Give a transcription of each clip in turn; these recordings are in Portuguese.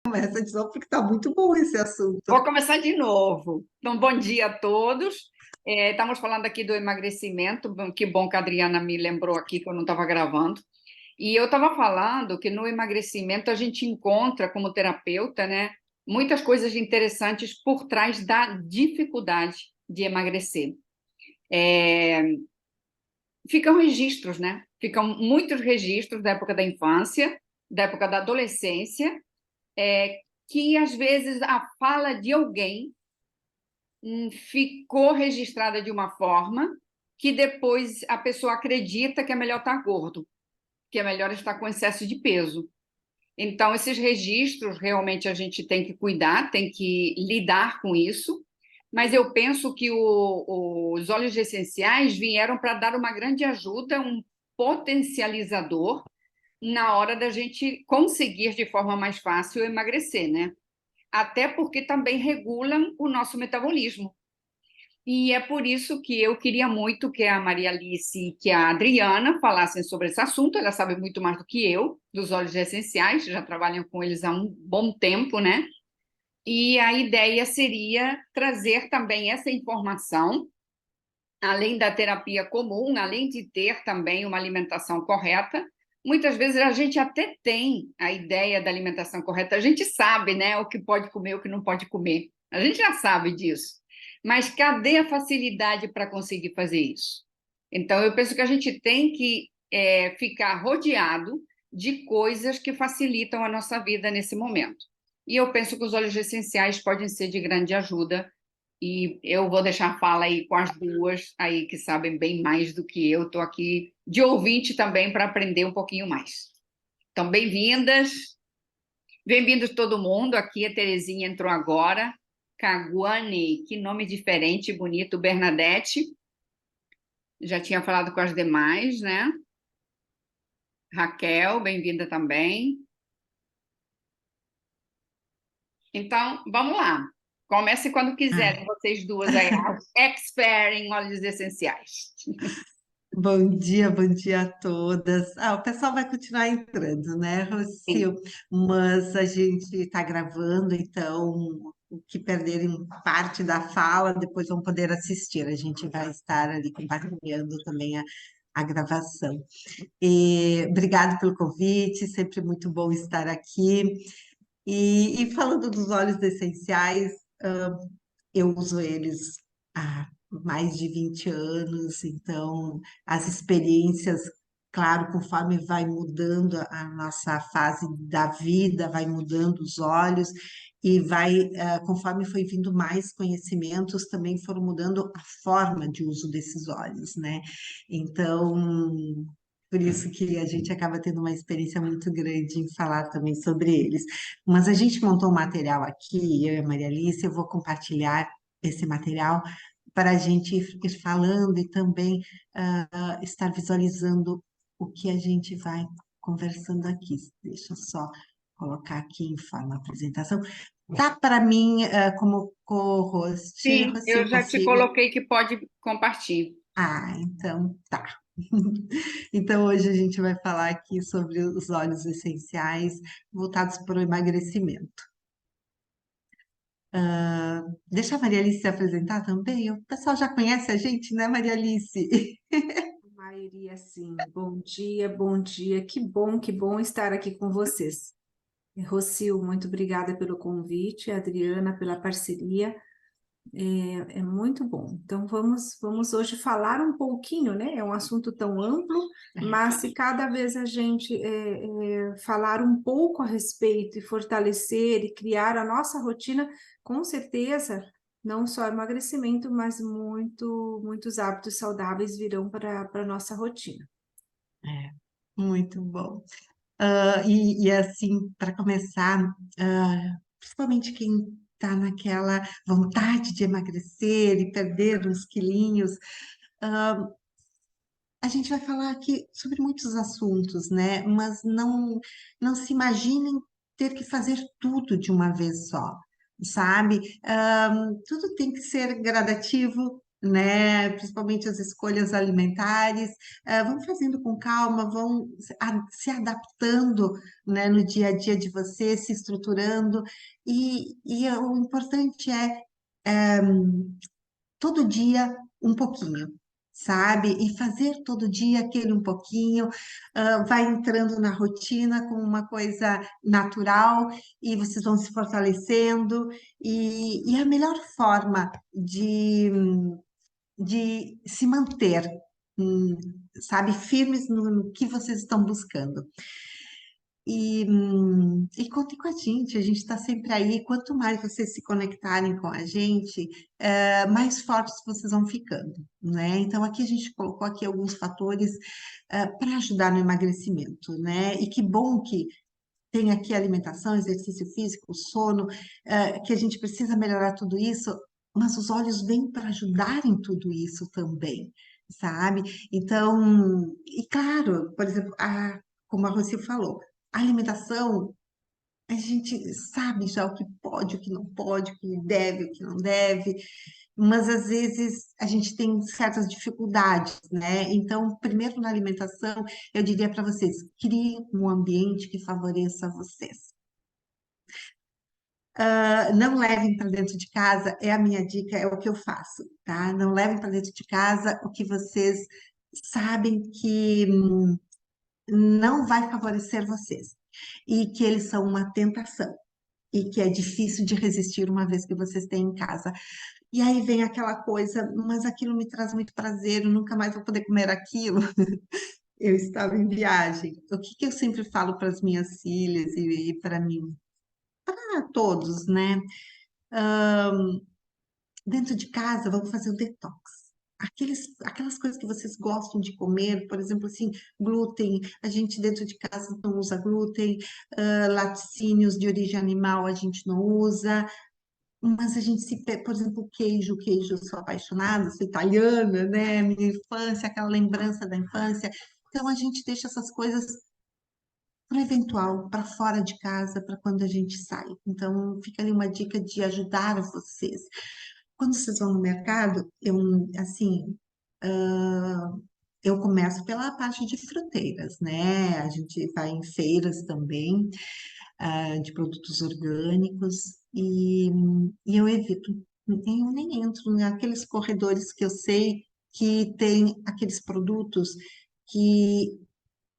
Começa de novo porque está muito bom esse assunto. Vou começar de novo. Então, bom dia a todos. Estamos falando aqui do emagrecimento. Que bom que a Adriana me lembrou aqui que eu não estava gravando. E eu estava falando que no emagrecimento a gente encontra, como terapeuta, né, muitas coisas interessantes por trás da dificuldade de emagrecer. É, Ficam registros, né? Ficam muitos registros da época da infância, da época da adolescência, que às vezes a fala de alguém ficou registrada de uma forma que depois a pessoa acredita que é melhor estar gordo, que é melhor estar com excesso de peso. Então, esses registros realmente a gente tem que cuidar, tem que lidar com isso, mas eu penso que os óleos essenciais vieram para dar uma grande ajuda, um potencializador na hora da gente conseguir de forma mais fácil emagrecer, né? Até porque também regulam o nosso metabolismo. E é por isso que eu queria muito que a Maria Alice e que a Adriana falassem sobre esse assunto. Ela sabe muito mais do que eu, dos óleos essenciais, já trabalham com eles há um bom tempo, né? E a ideia seria trazer também essa informação, além da terapia comum, além de ter também uma alimentação correta. Muitas vezes a gente até tem a ideia da alimentação correta, a gente sabe, né, o que pode comer, o que não pode comer. A gente já sabe disso. Mas cadê a facilidade para conseguir fazer isso? Então, eu penso que a gente tem que ficar rodeado de coisas que facilitam a nossa vida nesse momento. E eu penso que os óleos essenciais podem ser de grande ajuda e eu vou deixar a fala aí com as duas aí que sabem bem mais do que eu. Estou aqui de ouvinte também para aprender um pouquinho mais. Então, bem-vindas, bem-vindos todo mundo. Aqui a Terezinha entrou agora. Caguane, que nome diferente, bonito. Bernadette, já tinha falado com as demais, né? Raquel, bem-vinda também. Então, vamos lá. Comece quando quiserem, Ah, vocês duas aí, as expert em óleos essenciais. bom dia a todas. O pessoal vai continuar entrando, né, Sim. Rocio? Mas a gente está gravando, então o que perderem parte da fala, depois vão poder assistir. A gente vai estar ali compartilhando também a gravação. E obrigado pelo convite, sempre muito bom estar aqui. E falando dos óleos essenciais, eu uso eles há mais de 20 anos, então as experiências, claro, conforme vai mudando a nossa fase da vida, vai mudando os olhos e conforme foi vindo mais conhecimentos, também foram mudando a forma de uso desses óleos, né? Então, por isso que a gente acaba tendo uma experiência muito grande em falar também sobre eles. Mas a gente montou um material aqui, eu e a Maria Alice, eu vou compartilhar esse material para a gente ir falando e também estar visualizando o que a gente vai conversando aqui. Deixa eu só colocar aqui em forma de apresentação. Tá para mim como co-host, Sim, se eu eu já te consigo. coloquei que pode compartilhar. Então tá. Então hoje a gente vai falar aqui sobre os óleos essenciais voltados para o emagrecimento. Deixa a Maria Alice se apresentar também. O pessoal já conhece a gente, né, Maria Alice? Maíria, sim. Bom dia, bom dia. Que bom estar aqui com vocês. Rocio, muito obrigada pelo convite, Adriana, pela parceria. É muito bom. Então, vamos hoje falar um pouquinho, né? É um assunto tão amplo, mas se cada vez a gente falar um pouco a respeito e fortalecer e criar a nossa rotina, com certeza, não só emagrecimento, mas muitos hábitos saudáveis virão para a nossa rotina. É, muito bom. Assim, para começar, principalmente quem está naquela vontade de emagrecer e perder uns quilinhos, a gente vai falar aqui sobre muitos assuntos, né? Mas não se imaginem ter que fazer tudo de uma vez só, sabe? Tudo tem que ser gradativo, né? Principalmente as escolhas alimentares, vão fazendo com calma, vão se adaptando, né, no dia a dia de você, se estruturando, e o importante é todo dia um pouquinho, sabe? E fazer todo dia aquele um pouquinho, vai entrando na rotina como uma coisa natural e vocês vão se fortalecendo, e a melhor forma de se manter, hum, sabe, firmes no que vocês estão buscando. E contem com a gente está sempre aí. Quanto mais vocês se conectarem com a gente, mais fortes vocês vão ficando, né? Então, aqui a gente colocou aqui alguns fatores para ajudar no emagrecimento, né? E que bom que tem aqui alimentação, exercício físico, sono, que a gente precisa melhorar tudo isso, mas os olhos vêm para ajudar em tudo isso também, sabe? Então, e claro, por exemplo, como a Rocio falou, a alimentação, a gente sabe já o que pode, o que não pode, o que deve, o que não deve, mas às vezes a gente tem certas dificuldades, né? Então, primeiro na alimentação, eu diria para vocês, criem um ambiente que favoreça vocês. Não levem para dentro de casa, é a minha dica, é o que eu faço, tá? Não levem para dentro de casa o que vocês sabem que não vai favorecer vocês e que eles são uma tentação e que é difícil de resistir uma vez que vocês têm em casa. E aí vem aquela coisa, mas aquilo me traz muito prazer, eu nunca mais vou poder comer aquilo. Eu estava em viagem. O que que eu sempre falo para as minhas filhas e para mim, para todos, né? Dentro de casa, vamos fazer o detox. Aquelas coisas que vocês gostam de comer, por exemplo, assim, glúten, a gente dentro de casa não usa glúten, laticínios de origem animal a gente não usa, mas a gente por exemplo, queijo, eu sou apaixonada, sou italiana, né? Minha infância, aquela lembrança da infância. Então a gente deixa essas coisas para o eventual, para fora de casa, para quando a gente sai. Então fica ali uma dica de ajudar vocês. Quando vocês vão no mercado, assim, eu começo pela parte de fruteiras, né? A gente vai em feiras também, de produtos orgânicos, e eu evito, eu nem entro naqueles corredores que eu sei que tem aqueles produtos que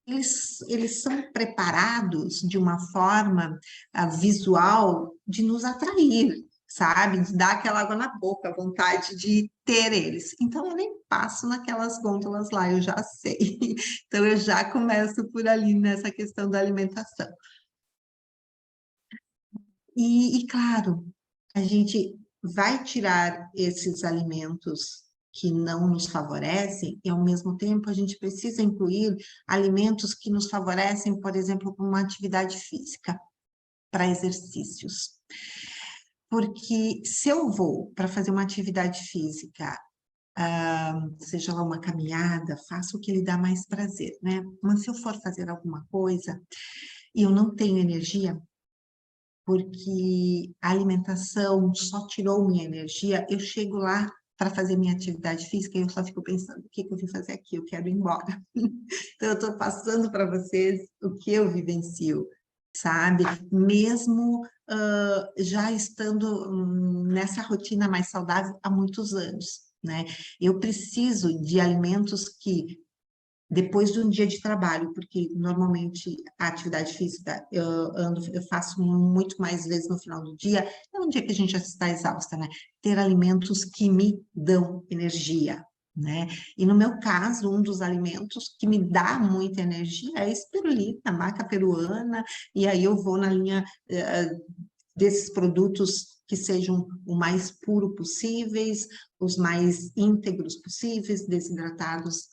eles são preparados de uma forma visual de nos atrair, sabe? De dar aquela água na boca, a vontade de ter eles. Então, eu nem passo naquelas gôndolas lá, eu já sei. Então, eu já começo por ali nessa questão da alimentação. Claro, a gente vai tirar esses alimentos que não nos favorecem, e ao mesmo tempo a gente precisa incluir alimentos que nos favorecem, por exemplo, para uma atividade física, para exercícios. Porque se eu vou para fazer uma atividade física, seja lá uma caminhada, faço o que lhe dá mais prazer, né? Mas se eu for fazer alguma coisa e eu não tenho energia, porque a alimentação só tirou minha energia, eu chego lá para fazer minha atividade física e eu só fico pensando, o que que eu vim fazer aqui? Eu quero ir embora. Então, eu estou passando para vocês o que eu vivencio, sabe? Mesmo já estando nessa rotina mais saudável há muitos anos, né? Eu preciso de alimentos que depois de um dia de trabalho, porque normalmente a atividade física eu faço muito mais vezes no final do dia, é um dia que a gente já está exausta, né? Ter alimentos que me dão energia, né? E no meu caso, um dos alimentos que me dá muita energia é a espirulina, a maca peruana, e aí eu vou na linha desses produtos que sejam o mais puro possíveis, os mais íntegros possíveis, desidratados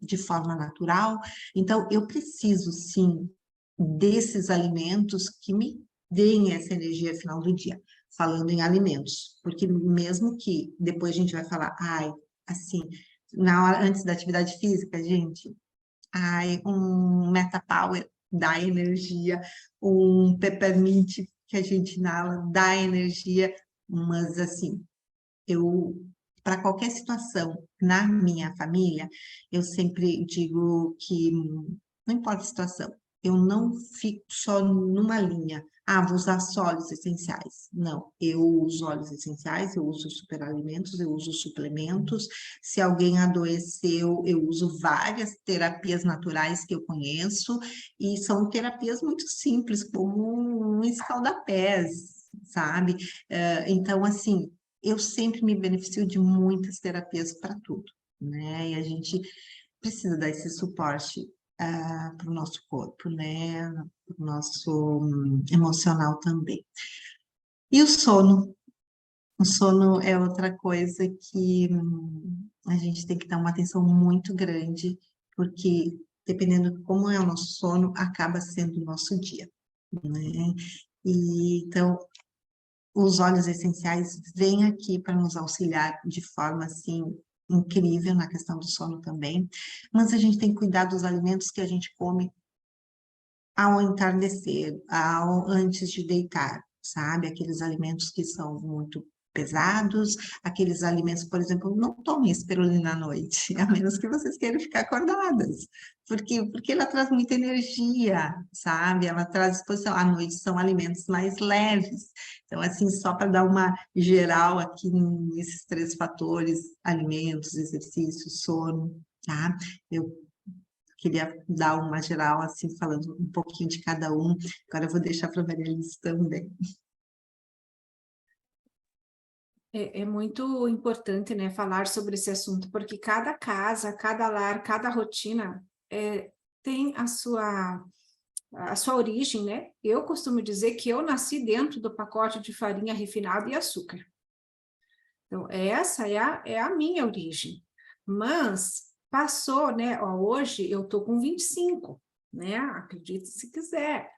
de forma natural. Então, eu preciso, sim, desses alimentos que me deem essa energia no final do dia, falando em alimentos, porque mesmo que depois a gente vai falar, assim, antes da atividade física, gente, um Meta Power dá energia, um Peppermint que a gente inala dá energia, mas assim, eu para qualquer situação na minha família, eu sempre digo que não importa a situação, eu não fico só numa linha. Ah, vou usar só óleos essenciais. Não, eu uso óleos essenciais, eu uso superalimentos, eu uso suplementos. Se alguém adoeceu, eu uso várias terapias naturais que eu conheço, e são terapias muito simples, como um escaldapés, sabe? Então, assim, eu sempre me beneficio de muitas terapias para tudo, né? E a gente precisa dar esse suporte para o nosso corpo, né? Para o nosso emocional também. E o sono? O sono é outra coisa que a gente tem que dar uma atenção muito grande, porque dependendo de como é o nosso sono, acaba sendo o nosso dia, né? E, então, os óleos essenciais vêm aqui para nos auxiliar de forma, assim, incrível na questão do sono também, mas a gente tem que cuidar dos alimentos que a gente come ao entardecer, antes de deitar, sabe? Aqueles alimentos que são muito pesados, aqueles alimentos, por exemplo, não tomem espirulina à noite, a menos que vocês queiram ficar acordadas, porque ela traz muita energia, sabe? Ela traz disposição. À noite são alimentos mais leves. Então, assim, só para dar uma geral aqui nesses 3 fatores, alimentos, exercício, sono, tá? Eu queria dar uma geral, assim, falando um pouquinho de cada um. Agora eu vou deixar para a Maria Alice também. É muito importante, né, falar sobre esse assunto, porque cada casa, cada lar, cada rotina tem a sua origem, né? Eu costumo dizer que eu nasci dentro do pacote de farinha refinada e açúcar. Então, essa é a minha origem. Mas passou, né? Ó, hoje eu tô com 25, né? Acredite se quiser,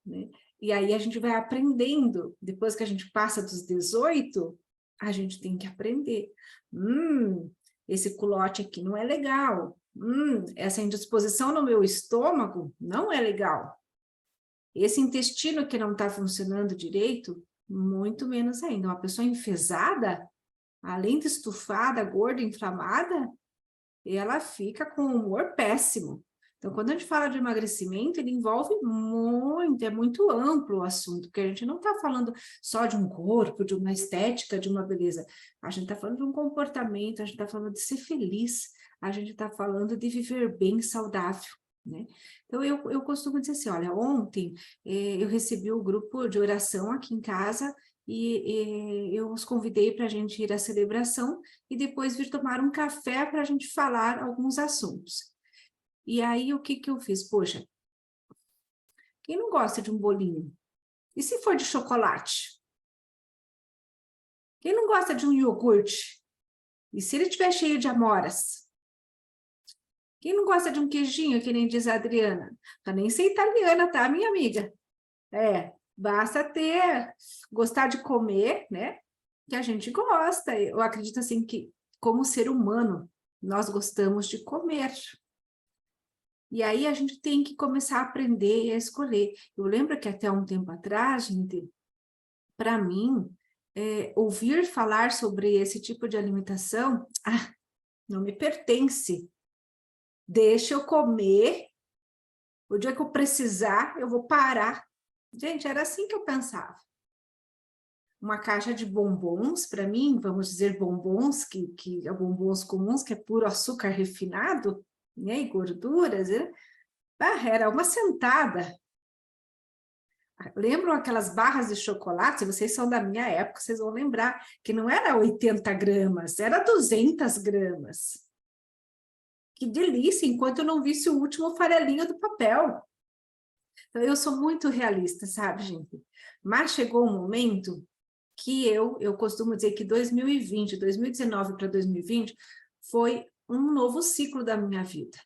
né? E aí a gente vai aprendendo. Depois que a gente passa dos 18, a gente tem que aprender. Esse culote aqui não é legal. Essa indisposição no meu estômago não é legal. Esse intestino que não está funcionando direito, muito menos ainda. Uma pessoa enfesada, além de estufada, gorda, inflamada, ela fica com um humor péssimo. Então, quando a gente fala de emagrecimento, ele envolve muito, é muito amplo o assunto, porque a gente não está falando só de um corpo, de uma estética, de uma beleza. A gente está falando de um comportamento, a gente está falando de ser feliz, a gente está falando de viver bem, saudável, né? Então, eu costumo dizer assim, olha, ontem eu recebi o grupo de oração aqui em casa, e eu os convidei para a gente ir à celebração e depois vir tomar um café para a gente falar alguns assuntos. E aí, o que eu fiz? Poxa, quem não gosta de um bolinho? E se for de chocolate? Quem não gosta de um iogurte? E se ele estiver cheio de amoras? Quem não gosta de um queijinho, que nem diz a Adriana? Pra nem ser italiana, tá, minha amiga? Basta gostar de comer, né? Que a gente gosta. Eu acredito assim que, como ser humano, nós gostamos de comer. E aí a gente tem que começar a aprender e a escolher. Eu lembro que até um tempo atrás, gente, para mim, ouvir falar sobre esse tipo de alimentação, não me pertence. Deixa eu comer, o dia que eu precisar, eu vou parar. Gente, era assim que eu pensava. Uma caixa de bombons, para mim, vamos dizer bombons, que é bombons comuns, que é puro açúcar refinado, né, e gorduras, né? Era uma sentada. Lembram aquelas barras de chocolate? Se vocês são da minha época, vocês vão lembrar que não era 80 gramas, era 200 gramas. Que delícia, enquanto eu não visse o último farelinho do papel. Então, eu sou muito realista, sabe, gente? Mas chegou um momento que eu costumo dizer que 2019 para 2020, foi um novo ciclo da minha vida.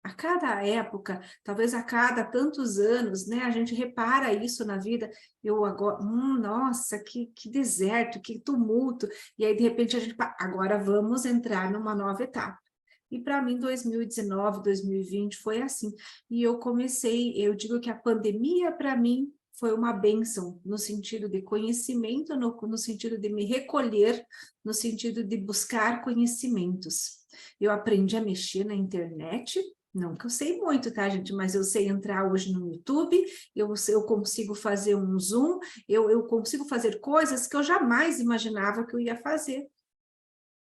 A cada época, talvez a cada tantos anos, né, a gente repara isso na vida. Eu agora, nossa, que deserto, que tumulto. E aí, de repente, a gente, agora vamos entrar numa nova etapa. E para mim, 2019, 2020 foi assim. E eu digo que a pandemia para mim foi uma bênção, no sentido de conhecimento, no sentido de me recolher, no sentido de buscar conhecimentos. Eu aprendi a mexer na internet, não que eu sei muito, tá, gente? Mas eu sei entrar hoje no YouTube, eu consigo fazer um Zoom, eu consigo fazer coisas que eu jamais imaginava que eu ia fazer.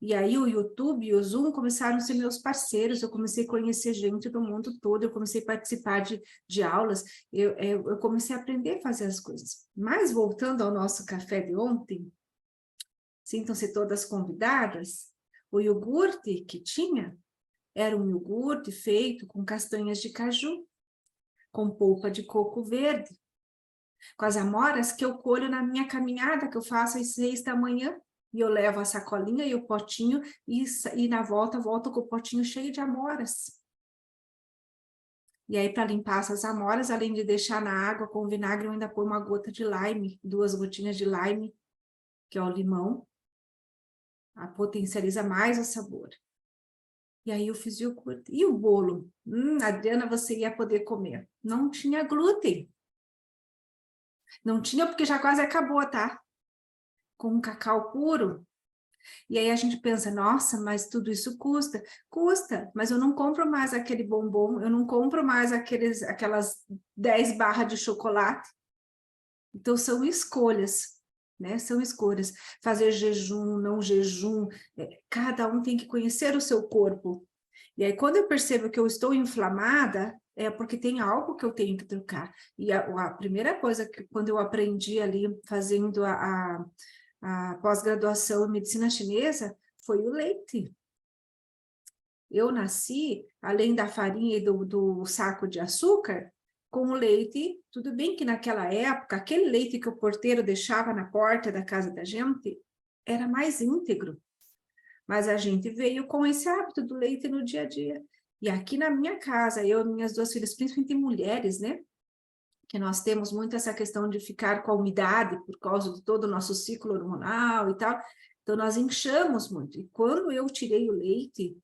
E aí o YouTube e o Zoom começaram a ser meus parceiros, eu comecei a conhecer gente do mundo todo, eu comecei a participar de aulas, eu comecei a aprender a fazer as coisas. Mas voltando ao nosso café de ontem, sintam-se todas convidadas, o iogurte que tinha era um iogurte feito com castanhas de caju, com polpa de coco verde, com as amoras que eu colho na minha caminhada, que eu faço às 6 da manhã, e eu levo a sacolinha e o potinho, e na volta, volto com o potinho cheio de amoras. E aí, para limpar essas amoras, além de deixar na água com vinagre, eu ainda põe uma gota de lime, 2 gotinhas de lime, que é o limão, potencializa mais o sabor. E aí eu fiz iogurte. E o bolo? Adriana, você ia poder comer. Não tinha glúten. Não tinha, porque já quase acabou, tá? Com cacau puro. E aí a gente pensa, nossa, mas tudo isso custa. Custa, mas eu não compro mais aquele bombom, eu não compro mais aquelas 10 barras de chocolate. Então são escolhas, né? São escolhas. Fazer jejum, não jejum, cada um tem que conhecer o seu corpo. E aí quando eu percebo que eu estou inflamada, é porque tem algo que eu tenho que trocar. E a primeira coisa que quando eu aprendi ali, fazendo a pós-graduação em medicina chinesa, foi o leite. Eu nasci, além da farinha e do saco de açúcar, com o leite, tudo bem que naquela época, aquele leite que o porteiro deixava na porta da casa da gente, era mais íntegro. Mas a gente veio com esse hábito do leite no dia a dia. E aqui na minha casa, eu e minhas 2 filhas, principalmente mulheres, né? Que nós temos muito essa questão de ficar com a umidade por causa de todo o nosso ciclo hormonal e tal. Então, nós inchamos muito. E quando eu tirei o leite,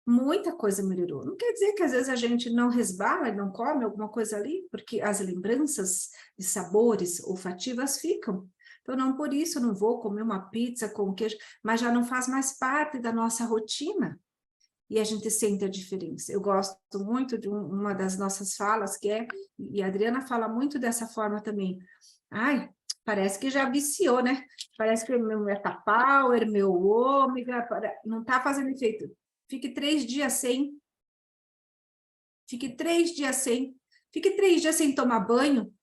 muita coisa melhorou. Não quer dizer que às vezes a gente não resbala e não come alguma coisa ali, porque as lembranças de sabores olfativas ficam. Então, não por isso eu não vou comer uma pizza com queijo, mas já não faz mais parte da nossa rotina. E a gente sente a diferença. Eu gosto muito de uma das nossas falas, que é, e a Adriana fala muito dessa forma também. Ai, parece que já viciou, né? Parece que meu Metapower, meu ômega, não está fazendo efeito. Fique 3 dias sem. Fique 3 dias sem. Fique 3 dias sem tomar banho.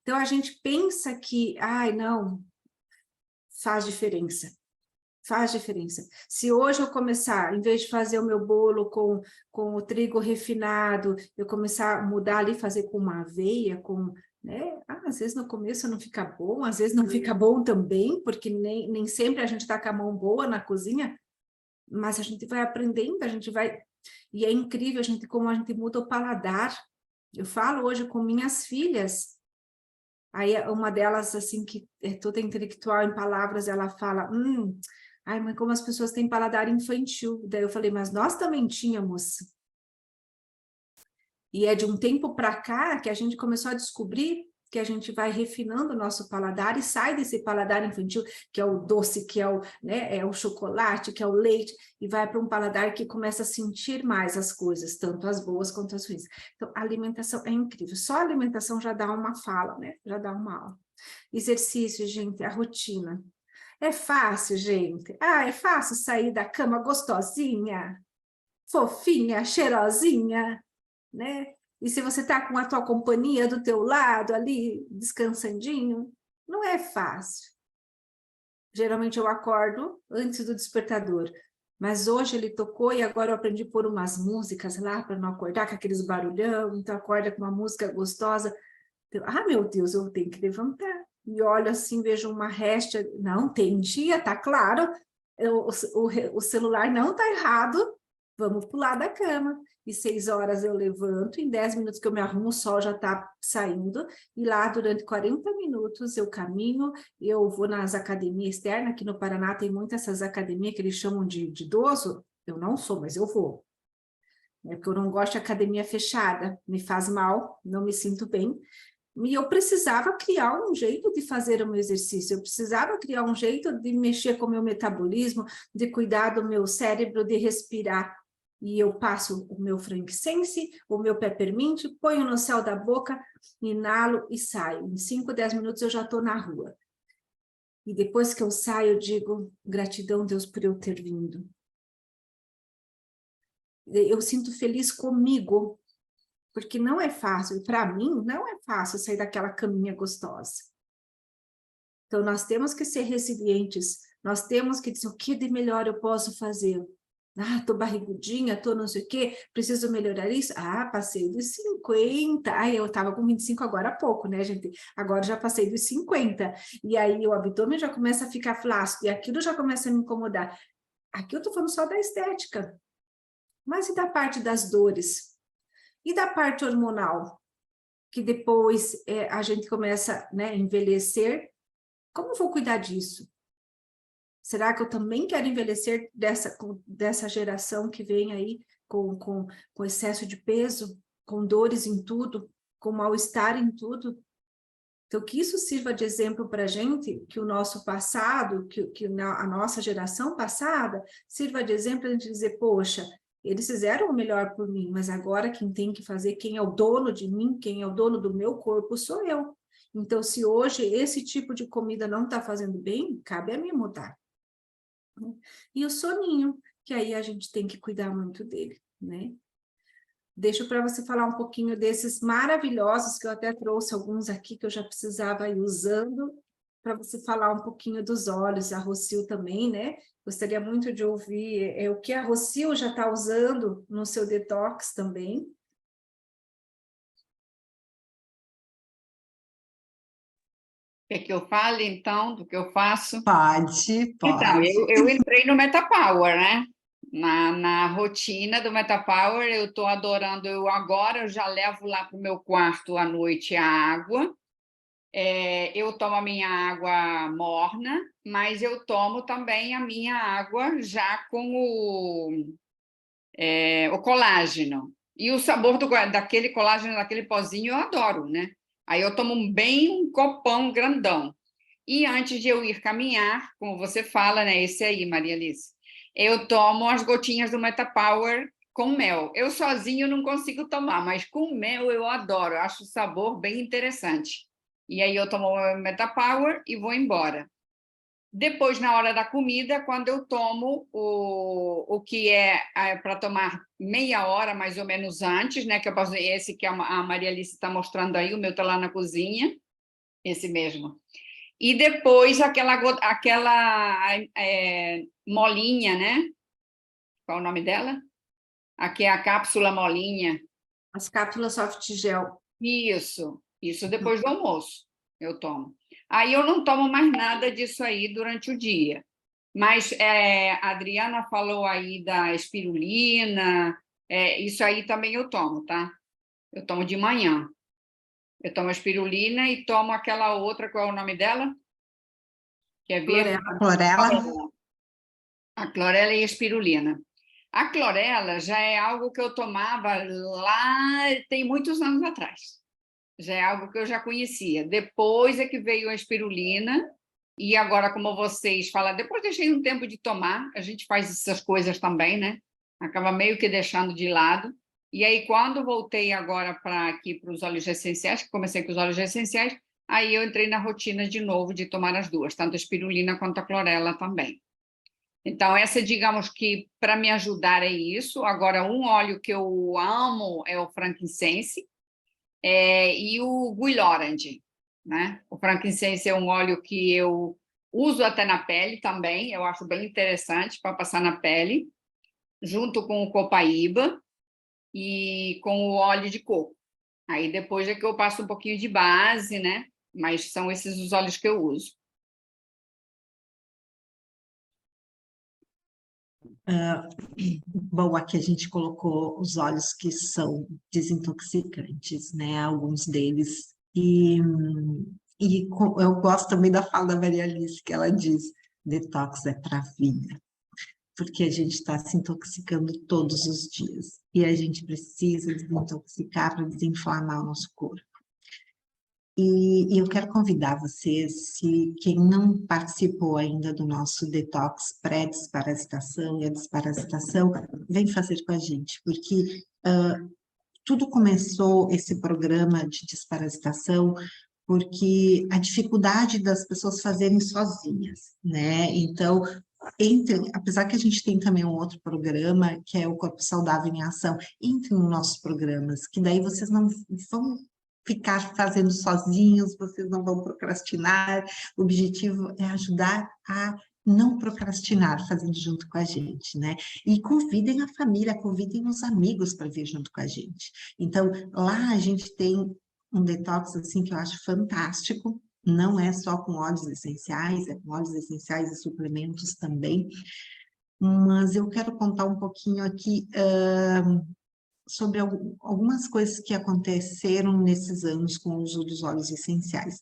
Então, a gente pensa que, ai, não, faz diferença. Faz diferença. Se hoje eu começar, em vez de fazer o meu bolo com o trigo refinado, eu começar a mudar ali, fazer com uma aveia, né? Às vezes no começo não fica bom, às vezes não fica bom também, porque nem sempre a gente está com a mão boa na cozinha, mas a gente vai aprendendo, a gente vai... E é incrível como a gente muda o paladar. Eu falo hoje com minhas filhas, aí uma delas, assim, que é toda intelectual em palavras, ela fala... Ai, mas como as pessoas têm paladar infantil. Daí eu falei, mas nós também tínhamos. E é de um tempo para cá que a gente começou a descobrir que a gente vai refinando o nosso paladar e sai desse paladar infantil, que é o doce, que é o chocolate, que é o leite, e vai para um paladar que começa a sentir mais as coisas, tanto as boas quanto as ruins. Então, a alimentação é incrível. Só a alimentação já dá uma fala, né? Já dá uma aula. Exercício, gente, a rotina. É fácil, gente. É fácil sair da cama gostosinha, fofinha, cheirosinha, né? E se você tá com a tua companhia do teu lado ali, descansandinho, não é fácil. Geralmente eu acordo antes do despertador, mas hoje ele tocou e agora eu aprendi a pôr umas músicas lá para não acordar com aqueles barulhão, então acorda com uma música gostosa. Então, meu Deus, eu tenho que levantar. E olho assim, vejo uma réstia. Não, tem dia, tá claro. O celular não tá errado. Vamos pular da cama. E 6 horas eu levanto, em 10 minutos que eu me arrumo, o sol já tá saindo. E lá, durante 40 minutos, eu caminho, eu vou nas academias externas. Aqui no Paraná tem muitas essas academias que eles chamam de idoso. Eu não sou, mas eu vou. né? Porque eu não gosto de academia fechada, me faz mal, não me sinto bem. E eu precisava criar um jeito de fazer o meu exercício, eu precisava criar um jeito de mexer com o meu metabolismo, de cuidar do meu cérebro, de respirar. E eu passo o meu frankincense, o meu peppermint, ponho no céu da boca, inalo e saio. Em 5, 10 minutos eu já estou na rua. E depois que eu saio, eu digo, gratidão, Deus, por eu ter vindo. Eu sinto feliz comigo, porque não é fácil, para mim, não é fácil sair daquela caminha gostosa. Então, nós temos que ser resilientes, nós temos que dizer o que de melhor eu posso fazer. Ah, tô barrigudinha, tô não sei o quê, preciso melhorar isso. Ah, passei dos 50. Ah, eu tava com 25 agora há pouco, né, gente? Agora já passei dos 50. E aí o abdômen já começa a ficar flácido, e aquilo já começa a me incomodar. Aqui eu tô falando só da estética. Mas e da parte das dores? E da parte hormonal? Que depois a gente começa, né, a envelhecer. Como eu vou cuidar disso? Será que eu também quero envelhecer dessa geração que vem aí com excesso de peso, com dores em tudo, com mal-estar em tudo? Então, que isso sirva de exemplo para a gente, que o nosso passado, a nossa geração passada, sirva de exemplo para a gente dizer, poxa, eles fizeram o melhor por mim, mas agora quem tem que fazer, quem é o dono de mim, quem é o dono do meu corpo, sou eu. Então, se hoje esse tipo de comida não está fazendo bem, cabe a mim mudar. E o soninho, que aí a gente tem que cuidar muito dele, né? Deixo para você falar um pouquinho desses maravilhosos, que eu até trouxe alguns aqui que eu já precisava ir usando, para você falar um pouquinho dos óleos, a Rosil também, né? Gostaria muito de ouvir o que a Rosil já está usando no seu detox também. Quer que eu fale, então, do que eu faço? Pode, Então, pode. eu entrei no MetaPower, né? Na rotina do MetaPower, eu estou adorando. Eu já levo lá para o meu quarto à noite a água. Eu tomo a minha água morna, mas eu tomo também a minha água já com o colágeno. E o sabor daquele colágeno, daquele pozinho, eu adoro, né? Aí eu tomo bem um copão grandão. E antes de eu ir caminhar, como você fala, né? Esse aí, Maria Alice, eu tomo as gotinhas do MetaPower com mel. Eu sozinho não consigo tomar, mas com mel eu adoro, acho o sabor bem interessante. E aí eu tomo o MetaPower e vou embora. Depois, na hora da comida, quando eu tomo o que é para tomar meia hora, mais ou menos antes, né? Que eu posso, esse que a Maria Alice está mostrando aí, o meu está lá na cozinha, esse mesmo. E depois aquela molinha, né? Qual é o nome dela? Aqui é a cápsula molinha. As cápsulas soft gel. Isso depois do almoço eu tomo. Aí eu não tomo mais nada disso aí durante o dia. Mas a Adriana falou aí da espirulina, isso aí também eu tomo, tá? Eu tomo de manhã. Eu tomo a espirulina e tomo aquela outra, qual é o nome dela? Que é verde. Clorela. A clorela e a espirulina. A clorela já é algo que eu tomava lá, tem muitos anos atrás. Já é algo que eu já conhecia. Depois é que veio a espirulina, e agora, como vocês falam, depois deixei um tempo de tomar, a gente faz essas coisas também, né? Acaba meio que deixando de lado. E aí, quando voltei agora para os óleos essenciais, que comecei com os óleos essenciais, aí eu entrei na rotina de novo de tomar as duas, tanto a espirulina quanto a clorela também. Então, essa, digamos que, para me ajudar é isso. Agora, um óleo que eu amo é o frankincense e o Guy Orange, né? O frankincense é um óleo que eu uso até na pele também, eu acho bem interessante para passar na pele, junto com o copaíba e com o óleo de coco. Aí, depois é que eu passo um pouquinho de base, né? Mas são esses os óleos que eu uso. Bom, aqui a gente colocou os óleos que são desintoxicantes, né? Alguns deles. Eu gosto também da fala da Maria Alice, que ela diz, detox é para a vida. porque a gente está se intoxicando todos os dias. E a gente precisa desintoxicar para desinflamar o nosso corpo. E eu quero convidar vocês, se quem não participou ainda do nosso detox pré-desparasitação e a desparasitação, vem fazer com a gente, porque tudo começou, esse programa de desparasitação, porque a dificuldade das pessoas fazerem sozinhas, né? Então, apesar que a gente tem também um outro programa, que é o Corpo Saudável em Ação, entre nos nossos programas, que daí vocês não vão ficar fazendo sozinhos, vocês não vão procrastinar, o objetivo é ajudar a não procrastinar, fazendo junto com a gente, né? E convidem a família, convidem os amigos para vir junto com a gente. Então, lá a gente tem um detox, assim, que eu acho fantástico, não é só com óleos essenciais, é com óleos essenciais e suplementos também, mas eu quero contar um pouquinho aqui sobre algumas coisas que aconteceram nesses anos com o uso dos óleos essenciais,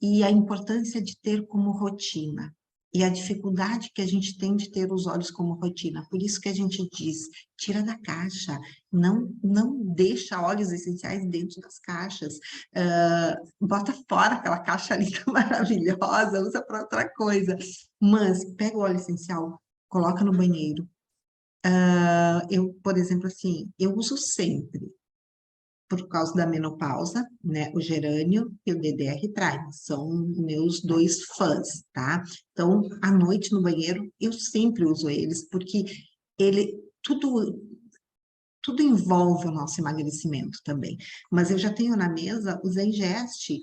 e a importância de ter como rotina, e a dificuldade que a gente tem de ter os óleos como rotina. Por isso que a gente diz, tira da caixa, não deixa óleos essenciais dentro das caixas, bota fora aquela caixa linda, maravilhosa, usa para outra coisa. Mas pega o óleo essencial, coloca no banheiro. Eu, por exemplo, assim, eu uso sempre, por causa da menopausa, né, o gerânio e o DDR Prime, são meus dois fãs, tá? Então, à noite no banheiro, eu sempre uso eles, porque tudo envolve o nosso emagrecimento também. Mas eu já tenho na mesa o Zengest,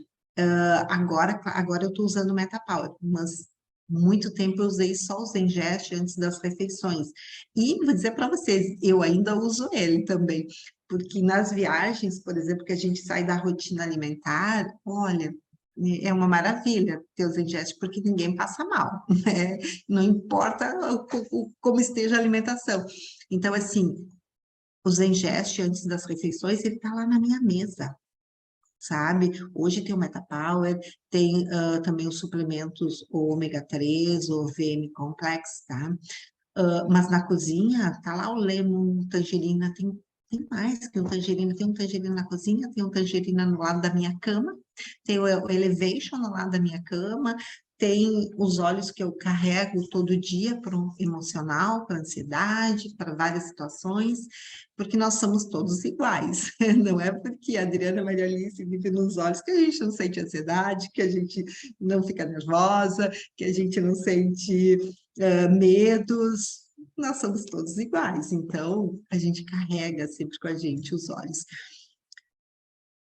agora eu estou usando o Metapower, mas muito tempo eu usei só o Zengest antes das refeições. E vou dizer para vocês, eu ainda uso ele também, porque nas viagens, por exemplo, que a gente sai da rotina alimentar, olha, é uma maravilha ter o Zengest, porque ninguém passa mal, né? Não importa como esteja a alimentação. Então, assim, o Zengest antes das refeições, ele está lá na minha mesa, sabe? Hoje tem o Metapower, tem também os suplementos o ômega 3, o VM Complex, tá? Mas na cozinha, tá lá o lemon, tangerina, tem mais que um tangerina, tem um tangerina na cozinha, tem um tangerina no lado da minha cama, tem o Elevation no lado da minha cama, tem os óleos que eu carrego todo dia para o emocional, para ansiedade, para várias situações, porque nós somos todos iguais. Não é porque a Adriana Maria Alice vive nos olhos que a gente não sente ansiedade, que a gente não fica nervosa, que a gente não sente medos. Nós somos todos iguais, então a gente carrega sempre com a gente os olhos.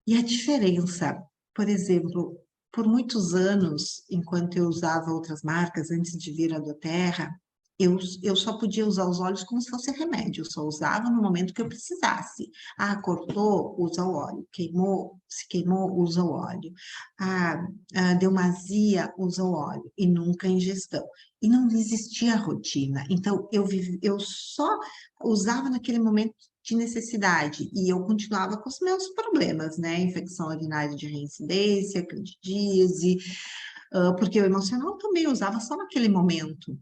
E a diferença, por exemplo, por muitos anos, enquanto eu usava outras marcas, antes de vir a doTERRA, eu só podia usar os óleos como se fosse remédio, eu só usava no momento que eu precisasse. Ah, cortou, usa o óleo. Queimou, se queimou, usa o óleo. Deu uma azia, usa o óleo. E nunca ingestão. E não existia rotina. Então, eu só usava naquele momento de necessidade, e eu continuava com os meus problemas, né? Infecção urinária de reincidência, candidíase, porque o emocional também eu usava só naquele momento.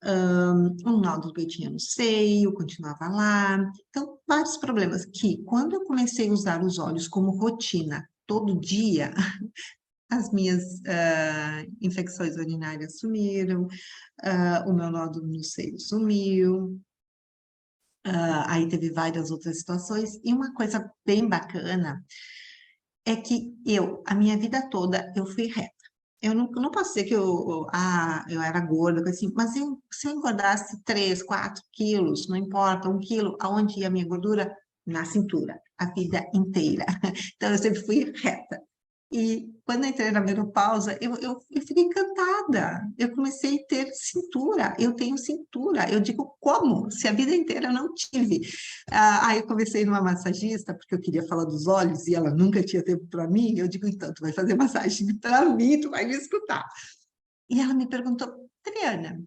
Um nódulo que eu tinha no seio, continuava lá. Então, vários problemas que, quando eu comecei a usar os óleos como rotina, todo dia, as minhas infecções urinárias sumiram, o meu nódulo no seio sumiu, aí teve várias outras situações, e uma coisa bem bacana é que a minha vida toda, eu fui reta. Eu não posso dizer que eu era gorda, assim, mas se eu engordasse 3, 4 quilos, não importa, 1 quilo, aonde ia a minha gordura? Na cintura, a vida inteira. Então, eu sempre fui reta. E quando eu entrei na menopausa, eu fiquei encantada. Eu comecei a ter cintura. Eu tenho cintura. Eu digo, como? Se a vida inteira eu não tive. Aí eu comecei numa massagista, porque eu queria falar dos olhos e ela nunca tinha tempo para mim. Eu digo, então, tu vai fazer massagem para mim, tu vai me escutar. E ela me perguntou, Adriana,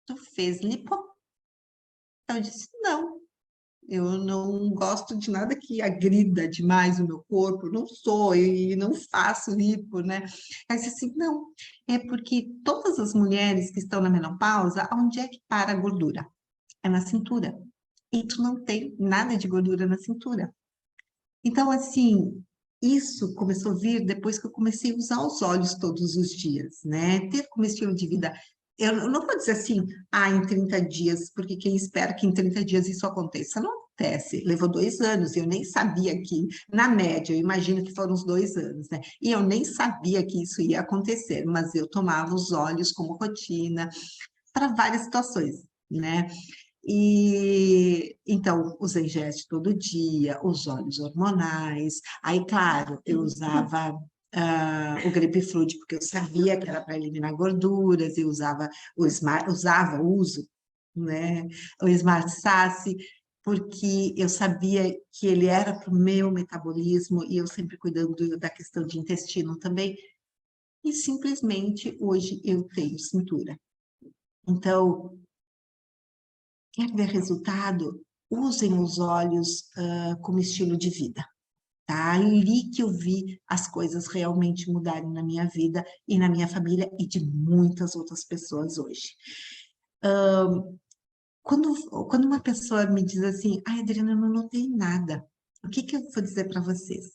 tu fez lipo? Eu disse, não. Eu não gosto de nada que agrida demais o meu corpo, não sou e não faço lipo, né? Aí disse assim, não, é porque todas as mulheres que estão na menopausa, onde é que para a gordura? é na cintura. E tu não tem nada de gordura na cintura. Então, assim, isso começou a vir depois que eu comecei a usar os óleos todos os dias, né? Ter como estilo de vida. Eu não vou dizer assim, em 30 dias, porque quem espera que em 30 dias isso aconteça? Não acontece. Levou 2 anos, eu nem sabia que, na média, eu imagino que foram uns 2 anos, né? E eu nem sabia que isso ia acontecer, mas eu tomava os óleos como rotina para várias situações, né? E então usei geste todo dia, os óleos hormonais. Aí, claro, eu usava o grapefruit porque eu sabia que era para eliminar gorduras, eu usava uso, né? O Smart Sasse, porque eu sabia que ele era para o meu metabolismo e eu sempre cuidando da questão de intestino também. E simplesmente hoje eu tenho cintura. Então, quer ver resultado? Usem os olhos como estilo de vida, tá? Ali que eu vi as coisas realmente mudarem na minha vida e na minha família e de muitas outras pessoas hoje. Quando uma pessoa me diz assim, Adriana, eu não notei nada, o que que eu vou dizer para vocês?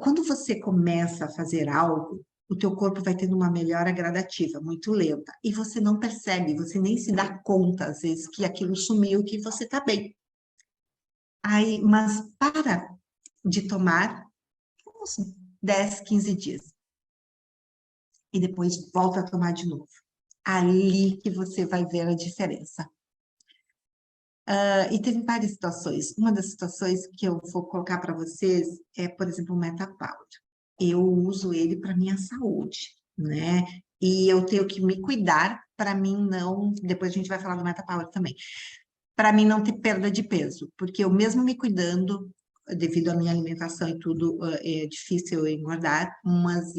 Quando você começa a fazer algo, o teu corpo vai tendo uma melhora gradativa, muito lenta, e você não percebe, você nem se dá conta, às vezes, que aquilo sumiu, que você está bem. Aí, mas para de tomar uns 10, 15 dias, e depois volta a tomar de novo. Ali que você vai ver a diferença. E teve várias situações. Uma das situações que eu vou colocar para vocês é, por exemplo, o MetaPower. Eu uso ele para minha saúde, né? E eu tenho que me cuidar para mim não. Depois a gente vai falar do MetaPower também. Para mim não ter perda de peso, porque eu mesmo me cuidando, devido à minha alimentação e tudo, é difícil eu engordar, mas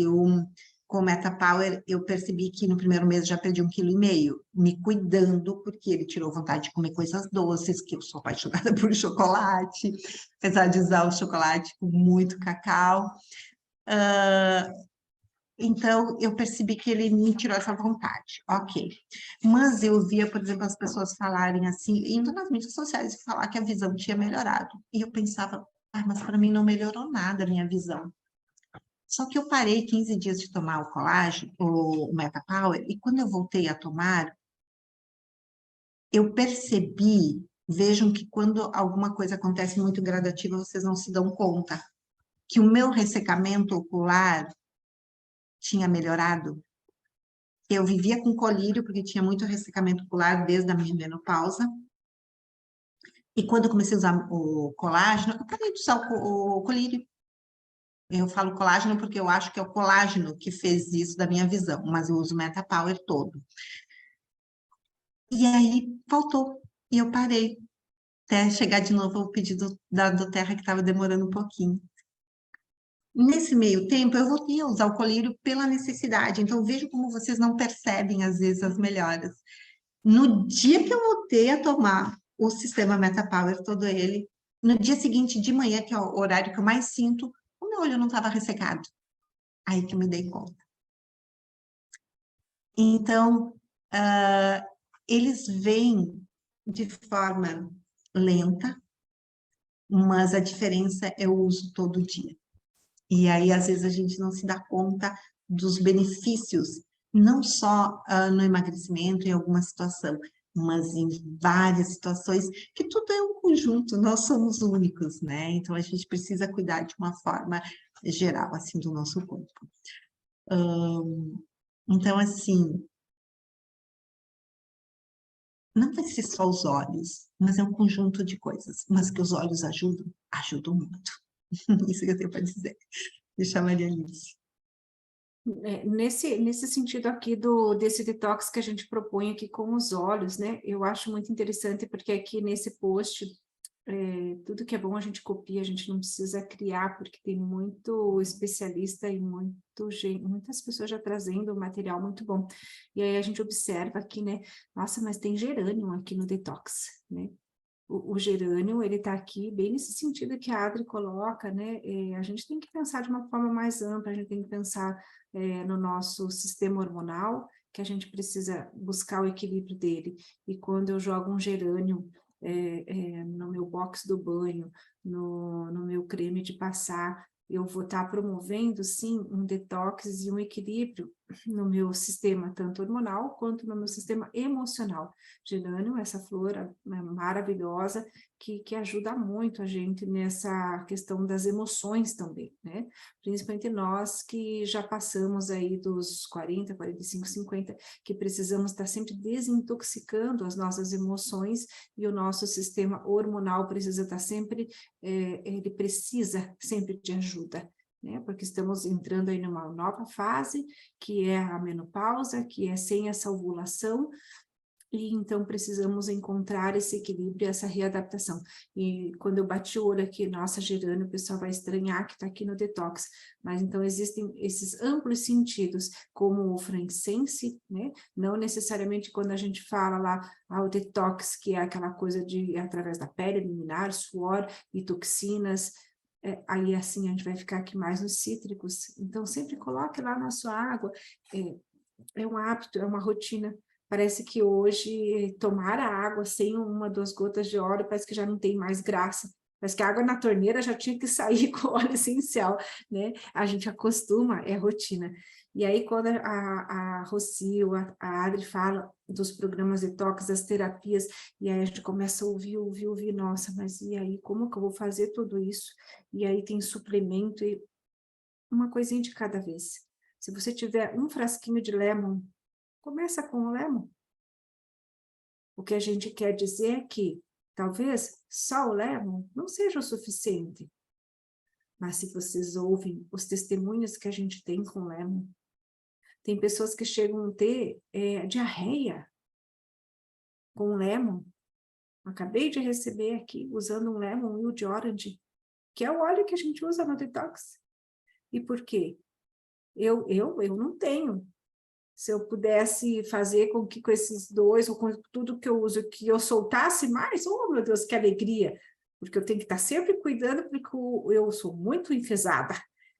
com o MetaPower, eu percebi que no primeiro mês já perdi 1,5 kg, me cuidando, porque ele tirou vontade de comer coisas doces, que eu sou apaixonada por chocolate, apesar de usar o chocolate com muito cacau. Então, eu percebi que ele me tirou essa vontade, ok. Mas eu via, por exemplo, as pessoas falarem assim, indo nas mídias sociais, falar que a visão tinha melhorado. E eu pensava, mas para mim não melhorou nada a minha visão. Só que eu parei 15 dias de tomar o colágeno, o MetaPower, e quando eu voltei a tomar, eu percebi, vejam que quando alguma coisa acontece muito gradativa, vocês não se dão conta, que o meu ressecamento ocular tinha melhorado. Eu vivia com colírio, porque tinha muito ressecamento ocular desde a minha menopausa. E quando eu comecei a usar o colágeno, eu parei de usar o colírio. Eu falo colágeno porque eu acho que é o colágeno que fez isso da minha visão, mas eu uso o MetaPower todo. E aí faltou, e eu parei, até chegar de novo ao pedido do Terra, que estava demorando um pouquinho. Nesse meio tempo, eu voltei a usar o colírio pela necessidade, então vejo como vocês não percebem, às vezes, as melhoras. No dia que eu voltei a tomar o sistema MetaPower, todo ele, no dia seguinte de manhã, que é o horário que eu mais sinto, o meu olho não estava ressecado. Aí que eu me dei conta. Então, eles vêm de forma lenta, mas a diferença é o uso todo dia. E aí, às vezes, a gente não se dá conta dos benefícios, não só no emagrecimento, em alguma situação, mas em várias situações, que tudo é um conjunto, nós somos únicos, né? Então, a gente precisa cuidar de uma forma geral, assim, do nosso corpo. Então, assim, não vai ser só os olhos, mas é um conjunto de coisas. Mas que os olhos ajudam, ajudam muito. Isso que eu tenho para dizer. Deixa a Maria Alice. Nesse sentido aqui desse detox que a gente propõe aqui com os olhos, né? Eu acho muito interessante porque aqui nesse post, tudo que é bom a gente copia, a gente não precisa criar, porque tem muito especialista e muitas pessoas já trazendo material muito bom. E aí a gente observa aqui, né? Nossa, mas tem gerânio aqui no detox, né? O gerânio, ele está aqui bem nesse sentido que a Adri coloca, né? A gente tem que pensar de uma forma mais ampla, a gente tem que pensar no nosso sistema hormonal que a gente precisa buscar o equilíbrio dele. E quando eu jogo um gerânio no meu box do banho, no meu creme de passar, eu vou estar promovendo, sim, um detox e um equilíbrio no meu sistema, tanto hormonal quanto no meu sistema emocional. Gerânio, essa flor maravilhosa, que ajuda muito a gente nessa questão das emoções também, né? Principalmente nós que já passamos aí dos 40, 45, 50, que precisamos estar sempre desintoxicando as nossas emoções e o nosso sistema hormonal precisa estar sempre, ele precisa sempre de ajuda, né? Porque estamos entrando aí numa nova fase, que é a menopausa, que é sem essa ovulação, e então precisamos encontrar esse equilíbrio, essa readaptação. E quando eu bati o olho aqui, nossa, gerânio, o pessoal vai estranhar que está aqui no detox. Mas então existem esses amplos sentidos, como o frankincense, né? Não necessariamente quando a gente fala lá, o detox, que é aquela coisa de, através da pele, eliminar suor e toxinas, aí assim a gente vai ficar aqui mais nos cítricos. Então sempre coloque lá na sua água, é um hábito, é uma rotina. Parece que hoje tomar a água sem 1, 2 gotas de óleo parece que já não tem mais graça. Parece que a água na torneira já tinha que sair com óleo essencial, né? A gente acostuma, é rotina. E aí quando a Rocio, a Adri fala dos programas detox, das terapias, e aí a gente começa a ouvir, nossa, mas e aí, como que eu vou fazer tudo isso? E aí tem suplemento, e uma coisinha de cada vez. Se você tiver um frasquinho de lemon, começa com o lemon. O que a gente quer dizer é que talvez só o lemon não seja o suficiente. Mas se vocês ouvem os testemunhos que a gente tem com o lemon, tem pessoas que chegam a ter diarreia com o lemon. Acabei de receber aqui, usando um lemon wild orange, que é o óleo que a gente usa no detox. E por quê? Eu não tenho. Se eu pudesse fazer com que com esses dois, ou com tudo que eu uso, que eu soltasse mais, oh meu Deus, que alegria! Porque eu tenho que estar sempre cuidando, porque eu sou muito enfesada,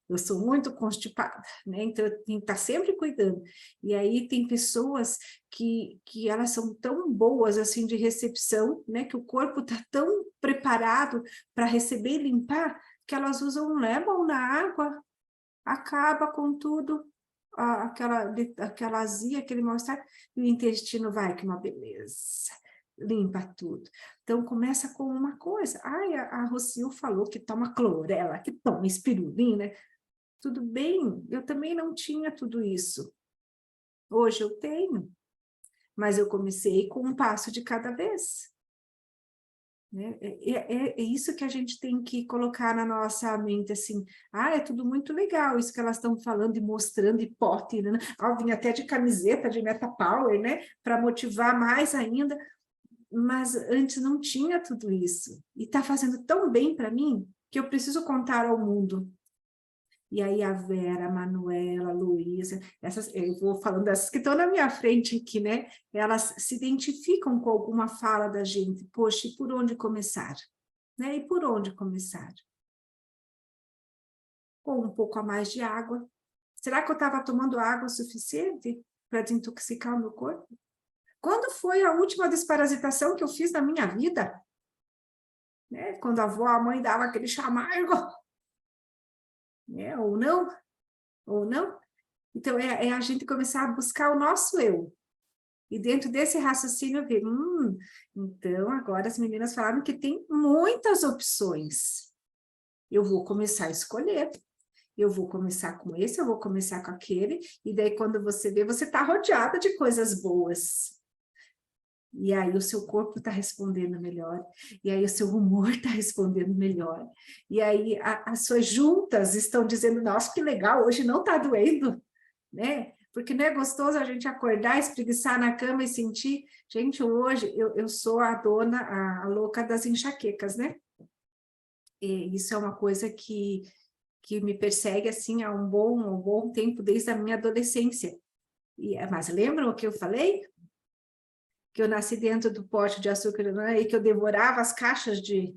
eu sou muito constipada, né? Então eu tenho que estar sempre cuidando. E aí tem pessoas que elas são tão boas assim de recepção, né? Que o corpo está tão preparado para receber e limpar, que elas usam um lemon na água, acaba com tudo. Aquela azia, aquele mal-estar, e o intestino vai, que uma beleza, limpa tudo. Então, começa com uma coisa. Ai, a Rocio falou que toma clorela, que toma espirulina. Tudo bem, eu também não tinha tudo isso. Hoje eu tenho, mas eu comecei com um passo de cada vez. Né? É isso que a gente tem que colocar na nossa mente, assim, é tudo muito legal, isso que elas estão falando e mostrando, e pote, né? Vinha até de camiseta de Meta Power, né? Para motivar mais ainda, mas antes não tinha tudo isso, e está fazendo tão bem para mim, que eu preciso contar ao mundo. E aí a Vera, a Manuela, a Luísa, eu vou falando dessas que estão na minha frente aqui, né? Elas se identificam com alguma fala da gente. Poxa, e por onde começar? Né? E por onde começar? Com um pouco a mais de água. Será que eu estava tomando água suficiente para desintoxicar o meu corpo? Quando foi a última desparasitação que eu fiz na minha vida? Né? Quando a avó, a mãe dava aquele chá amargo. Ou não. Então, é a gente começar a buscar o nosso eu. E dentro desse raciocínio, ver, então agora as meninas falaram que tem muitas opções. Eu vou começar a escolher. Eu vou começar com esse, eu vou começar com aquele, e daí quando você vê, você está rodeada de coisas boas. E aí o seu corpo está respondendo melhor, e aí o seu humor está respondendo melhor, e aí as suas juntas estão dizendo, nossa, que legal, hoje não está doendo, né? Porque não é gostoso a gente acordar, espreguiçar na cama e sentir, gente, hoje eu sou a dona, a louca das enxaquecas, né? E isso é uma coisa que me persegue assim há um bom tempo, desde a minha adolescência. Mas lembram o que eu falei? Que eu nasci dentro do pote de açúcar, né? E que eu devorava as caixas de...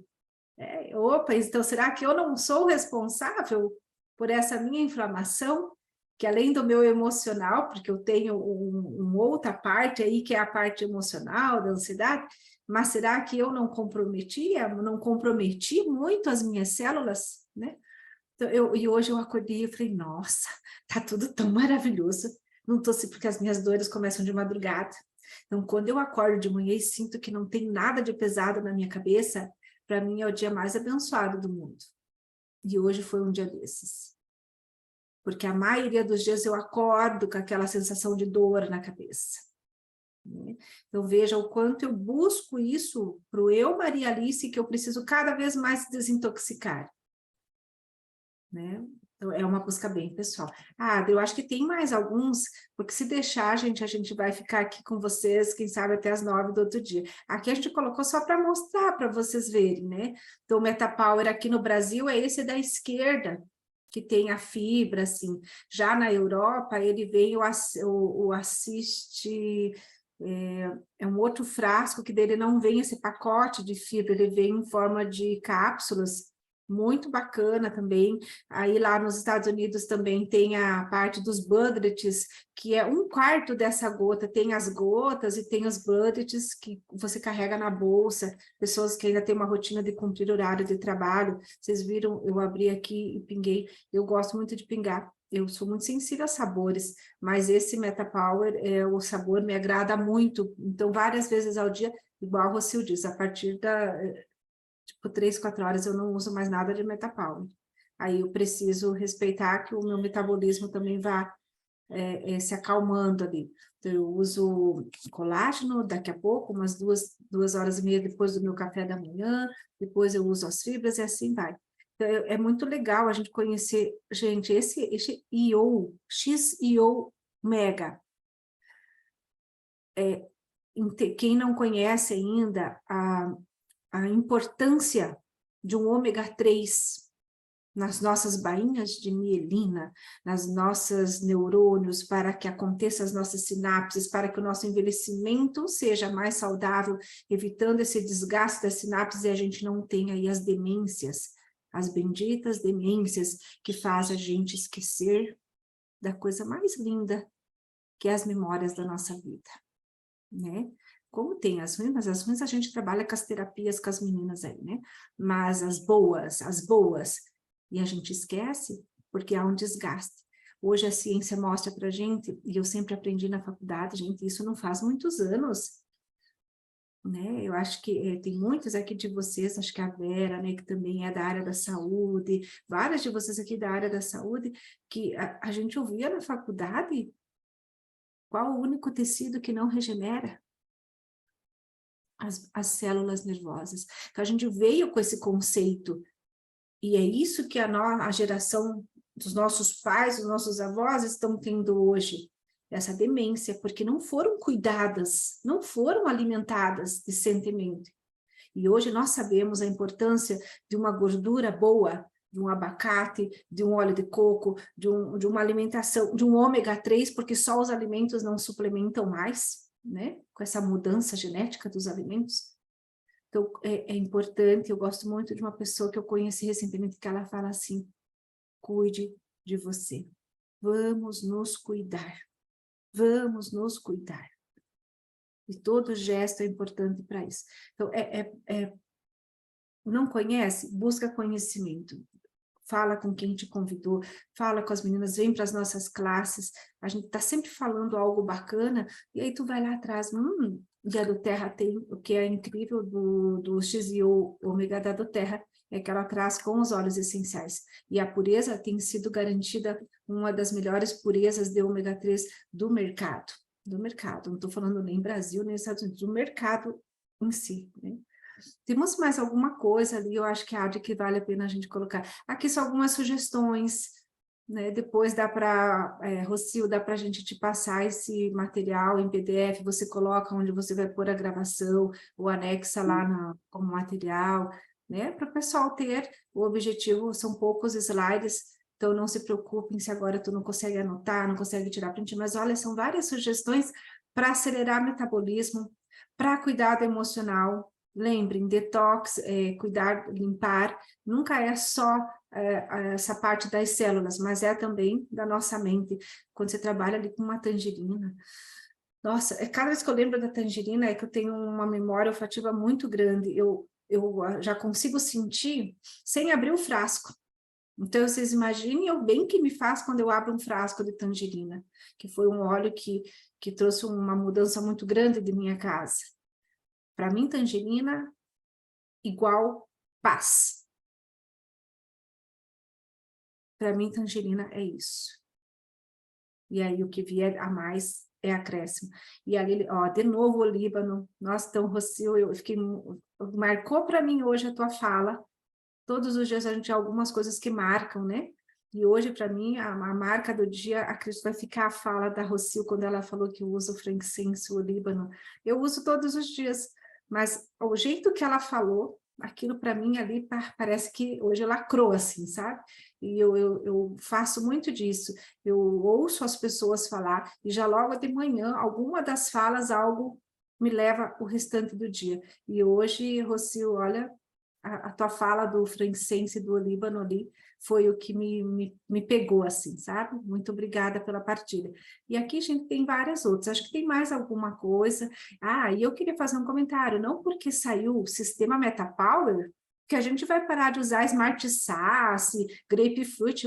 opa, então será que eu não sou responsável por essa minha inflamação? que além do meu emocional, porque eu tenho uma outra parte aí, que é a parte emocional, da ansiedade, mas será que eu não comprometi muito as minhas células, né? Então, e hoje eu acordei e falei, nossa, tá tudo tão maravilhoso. Não tô assim, porque as minhas dores começam de madrugada. Então, quando eu acordo de manhã e sinto que não tem nada de pesado na minha cabeça, para mim é o dia mais abençoado do mundo. E hoje foi um dia desses. Porque a maioria dos dias eu acordo com aquela sensação de dor na cabeça. Né? Então, veja o quanto eu busco isso para o eu, Maria Alice, que eu preciso cada vez mais desintoxicar. Né? Então, é uma busca bem pessoal. Eu acho que tem mais alguns, porque se deixar, a gente vai ficar aqui com vocês, quem sabe até as 9 do outro dia. Aqui a gente colocou só para mostrar, para vocês verem, né? Então, o MetaPower aqui no Brasil é esse da esquerda, que tem a fibra, assim. Já na Europa, ele veio o Assiste... É um outro frasco que dele não vem esse pacote de fibra, ele vem em forma de cápsulas, muito bacana também. Aí lá nos Estados Unidos também tem a parte dos budgets, que é 1/4 dessa gota, tem as gotas e tem os budgets que você carrega na bolsa, pessoas que ainda têm uma rotina de cumprir horário de trabalho. Vocês viram, eu abri aqui e pinguei, eu gosto muito de pingar. Eu sou muito sensível a sabores, mas esse MetaPower, o sabor me agrada muito. Então, várias vezes ao dia, igual a Rocio diz, a partir da... Tipo, 3, 4 horas eu não uso mais nada de MetaPower. Aí eu preciso respeitar que o meu metabolismo também vá se acalmando ali. Então, eu uso colágeno daqui a pouco, umas 2h30 depois do meu café da manhã, depois eu uso as fibras e assim vai. Então, é muito legal a gente conhecer, gente, esse EO, XEO Mega. Quem não conhece ainda a importância de um ômega 3 nas nossas bainhas de mielina, nas nossas neurônios, para que aconteça as nossas sinapses, para que o nosso envelhecimento seja mais saudável, evitando esse desgaste das sinapses e a gente não tenha aí as demências, as benditas demências que faz a gente esquecer da coisa mais linda, que é as memórias da nossa vida, né? Como tem as ruins, mas as ruins a gente trabalha com as terapias com as meninas aí, né? Mas as boas, e a gente esquece porque há um desgaste. Hoje a ciência mostra pra gente, e eu sempre aprendi na faculdade, gente, isso não faz muitos anos, né? Eu acho que tem muitos aqui de vocês, acho que a Vera, né, que também é da área da saúde, várias de vocês aqui da área da saúde, que a gente ouvia na faculdade qual o único tecido que não regenera? As células nervosas. Então, a gente veio com esse conceito, e é isso que a geração dos nossos pais, dos nossos avós estão tendo hoje, essa demência, porque não foram cuidadas, não foram alimentadas decentemente. E hoje nós sabemos a importância de uma gordura boa, de um abacate, de um óleo de coco, de uma alimentação, de um ômega 3, porque só os alimentos não suplementam mais, né? Com essa mudança genética dos alimentos. Então, é importante, eu gosto muito de uma pessoa que eu conheci recentemente, que ela fala assim, cuide de você, vamos nos cuidar, e todo gesto é importante para isso. Então, não conhece? Busca conhecimento. Fala com quem te convidou, fala com as meninas, vem para as nossas classes, a gente está sempre falando algo bacana, e aí tu vai lá atrás, Dia do Terra tem, o que é incrível do XIO ômega da do Terra, é que ela traz com os óleos essenciais, e a pureza tem sido garantida uma das melhores purezas de ômega 3 do mercado, não estou falando nem Brasil, nem Estados Unidos, do mercado em si, né? Temos mais alguma coisa ali, eu acho que que vale a pena a gente colocar. Aqui são algumas sugestões, né? Depois dá para, Rocio, dá para a gente te passar esse material em PDF, você coloca onde você vai pôr a gravação, ou anexa lá como material, né? Para o pessoal ter o objetivo, são poucos slides, então não se preocupem se agora tu não consegue anotar, não consegue tirar print, mas olha, são várias sugestões para acelerar o metabolismo, para cuidado emocional, lembrem, detox, cuidar, limpar, nunca é só essa parte das células, mas é também da nossa mente. Quando você trabalha ali com uma tangerina, nossa, cada vez que eu lembro da tangerina é que eu tenho uma memória olfativa muito grande, eu já consigo sentir sem abrir o frasco. Então, vocês imaginem o bem que me faz quando eu abro um frasco de tangerina, que foi um óleo que trouxe uma mudança muito grande de minha casa. Para mim, tangerina igual paz. Para mim, tangerina é isso. E aí, o que vier a mais é acréscimo. E ali, ó, de novo o Líbano. Nossa, então, Rocio, eu fiquei... Marcou para mim hoje a tua fala. Todos os dias a gente tem algumas coisas que marcam, né? E hoje, para mim, a marca do dia, acredito, vai ficar a fala da Rocio, quando ela falou que usa o frankincense, o Líbano. Eu uso todos os dias, mas o jeito que ela falou, aquilo para mim ali parece que hoje lacrou, assim, sabe? E eu faço muito disso. Eu ouço as pessoas falar e já logo de manhã, alguma das falas, algo me leva o restante do dia. E hoje, Rocio, olha, a tua fala do frankincense do Líbano ali foi o que me pegou, assim, sabe? Muito obrigada pela partilha. E aqui a gente tem várias outras, acho que tem mais alguma coisa. Ah, e eu queria fazer um comentário, não porque saiu o sistema MetaPower, que a gente vai parar de usar Smart Sass, Grapefruit,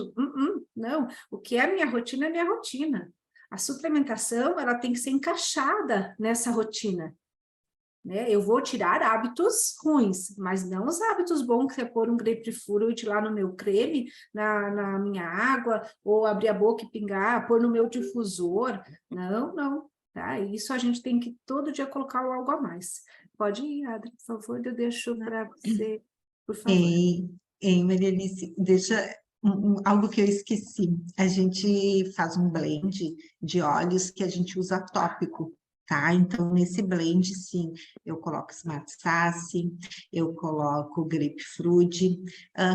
não. O que é minha rotina é minha rotina. A suplementação, ela tem que ser encaixada nessa rotina. Né? Eu vou tirar hábitos ruins, mas não os hábitos bons, que é pôr um grapefruit lá no meu creme, na minha água, ou abrir a boca e pingar, pôr no meu difusor. Não, tá? Isso a gente tem que todo dia colocar algo a mais. Pode ir, Adri, por favor, eu deixo para você, por favor. Maria Alice, deixa algo que eu esqueci. A gente faz um blend de óleos que a gente usa tópico, tá? Então, nesse blend, sim, eu coloco Smart Sass, eu coloco Grapefruit,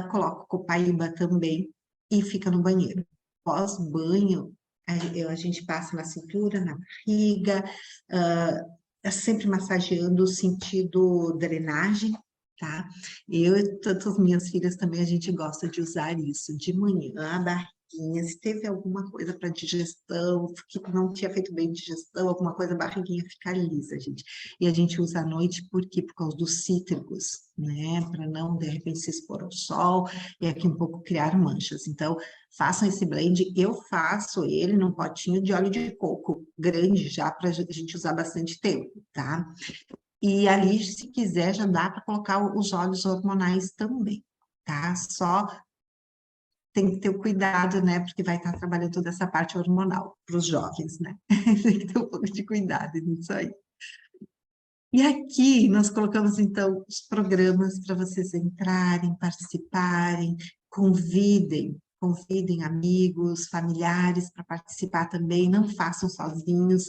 coloco Copaíba também, e fica no banheiro. Pós-banho, a gente passa na cintura, na barriga, sempre massageando o sentido drenagem, tá? Eu e tanto as minhas filhas também, a gente gosta de usar isso de manhã, a barriguinha, se teve alguma coisa para digestão, que não tinha feito bem digestão, alguma coisa, a barriguinha fica lisa, gente. E a gente usa à noite, por quê? Por causa dos cítricos, né? Para não, de repente, se expor ao sol e aqui um pouco criar manchas. Então, façam esse blend, eu faço ele num potinho de óleo de coco, grande já, para a gente usar bastante tempo, tá? E ali, se quiser, já dá para colocar os óleos hormonais também, tá? Só tem que ter o cuidado, né? Porque vai estar trabalhando toda essa parte hormonal para os jovens, né? Tem que ter um pouco de cuidado nisso aí. E aqui nós colocamos, então, os programas para vocês entrarem, participarem, convidem amigos, familiares para participar também, não façam sozinhos.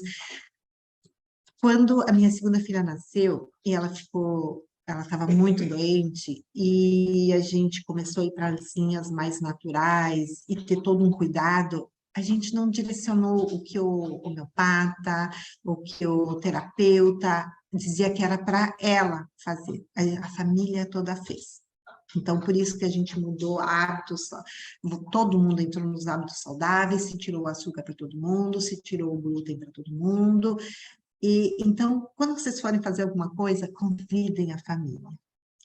Quando a minha segunda filha nasceu, e ela estava muito doente, e a gente começou a ir para as linhas mais naturais e ter todo um cuidado, a gente não direcionou o que o homeopata, o que o terapeuta dizia que era para ela fazer, a família toda fez. Então, por isso que a gente mudou hábitos, todo mundo entrou nos hábitos saudáveis, se tirou o açúcar para todo mundo, se tirou o glúten para todo mundo. E então, quando vocês forem fazer alguma coisa, convidem a família,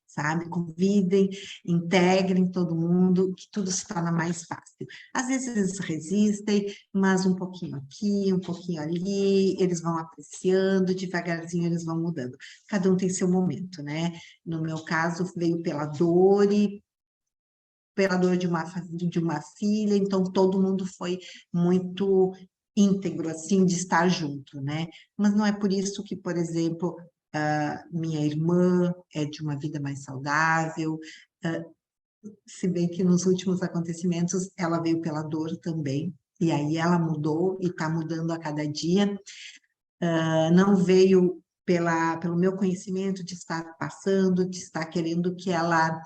sabe? Convidem, integrem todo mundo, que tudo se torna mais fácil. Às vezes eles resistem, mas um pouquinho aqui, um pouquinho ali, eles vão apreciando, devagarzinho eles vão mudando. Cada um tem seu momento, né? No meu caso, veio pela dor e pela dor de uma filha, então todo mundo foi muito íntegro, assim, de estar junto, né? Mas não é por isso que, por exemplo, minha irmã é de uma vida mais saudável, se bem que nos últimos acontecimentos ela veio pela dor também, e aí ela mudou e está mudando a cada dia, não veio pelo meu conhecimento de estar passando, de estar querendo que ela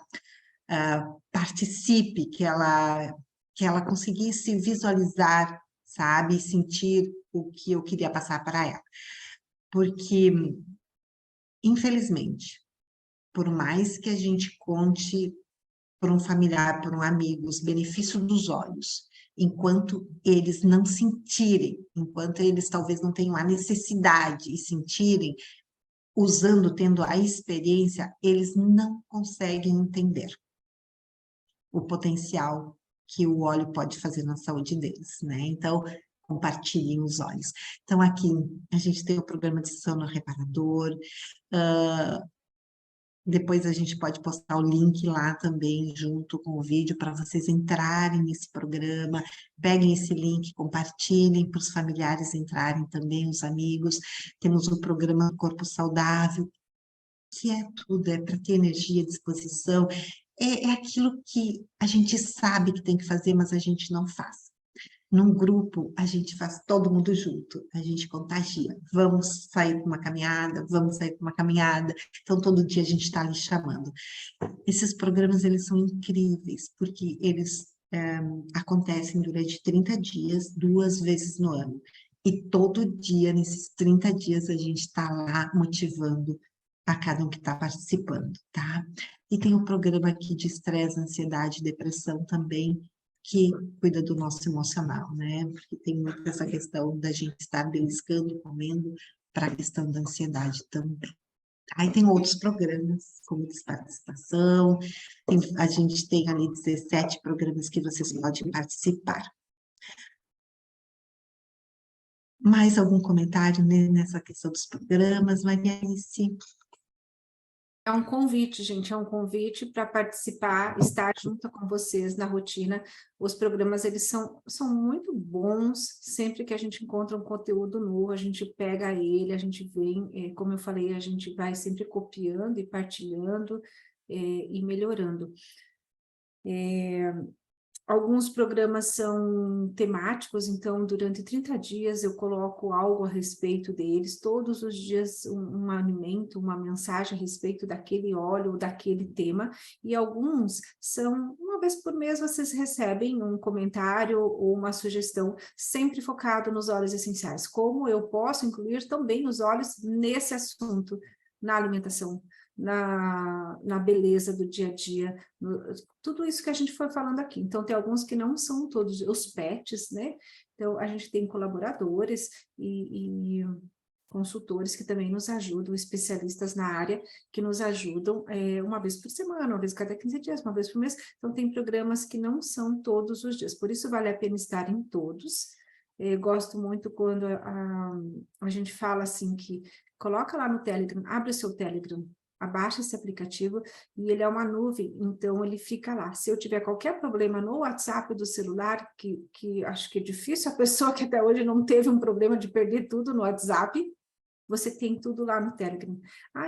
participe, que ela conseguisse visualizar, sabe, sentir o que eu queria passar para ela. Porque, infelizmente, por mais que a gente conte por um familiar, por um amigo, os benefícios dos olhos, enquanto eles não sentirem, enquanto eles talvez não tenham a necessidade e sentirem, usando, tendo a experiência, eles não conseguem entender o potencial que o óleo pode fazer na saúde deles, né? Então, compartilhem os olhos. Então, aqui a gente tem o programa de sono reparador, depois a gente pode postar o link lá também, junto com o vídeo, para vocês entrarem nesse programa. Peguem esse link, compartilhem para os familiares entrarem também, os amigos. Temos o programa Corpo Saudável, que é tudo, é para ter energia, disposição. É aquilo que a gente sabe que tem que fazer, mas a gente não faz. Num grupo, a gente faz todo mundo junto, a gente contagia. Vamos sair para uma caminhada, vamos sair para uma caminhada. Então, todo dia a gente está ali chamando. Esses programas, eles são incríveis, porque eles acontecem durante 30 dias, 2 vezes no ano. E todo dia, nesses 30 dias, a gente está lá motivando a cada um que está participando, tá? E tem o programa aqui de estresse, ansiedade, depressão também, que cuida do nosso emocional, né? Porque tem muito essa questão da gente estar beliscando, comendo, para a questão da ansiedade também. Aí tem outros programas, como participação, a gente tem ali 17 programas que vocês podem participar. Mais algum comentário, né, nessa questão dos programas, Maria Alice? É um convite, gente, é um convite para participar, estar junto com vocês na rotina. Os programas, eles são muito bons, sempre que a gente encontra um conteúdo novo, a gente pega ele, a gente vem, como eu falei, a gente vai sempre copiando e partilhando e melhorando. Alguns programas são temáticos, então durante 30 dias eu coloco algo a respeito deles, todos os dias um alimento, uma mensagem a respeito daquele óleo, daquele tema, e alguns são, uma vez por mês vocês recebem um comentário ou uma sugestão, sempre focado nos óleos essenciais, como eu posso incluir também os óleos nesse assunto, na alimentação, na beleza do dia a dia, tudo isso que a gente foi falando aqui. Então, tem alguns que não são todos os pets, né? Então, a gente tem colaboradores e consultores que também nos ajudam, especialistas na área, que nos ajudam uma vez por semana, uma vez cada 15 dias, uma vez por mês. Então, tem programas que não são todos os dias, por isso vale a pena estar em todos. Gosto muito quando a gente fala assim que coloca lá no Telegram, abre o seu Telegram, abaixa esse aplicativo e ele é uma nuvem, então ele fica lá. Se eu tiver qualquer problema no WhatsApp do celular, que acho que é difícil a pessoa que até hoje não teve um problema de perder tudo no WhatsApp, você tem tudo lá no Telegram.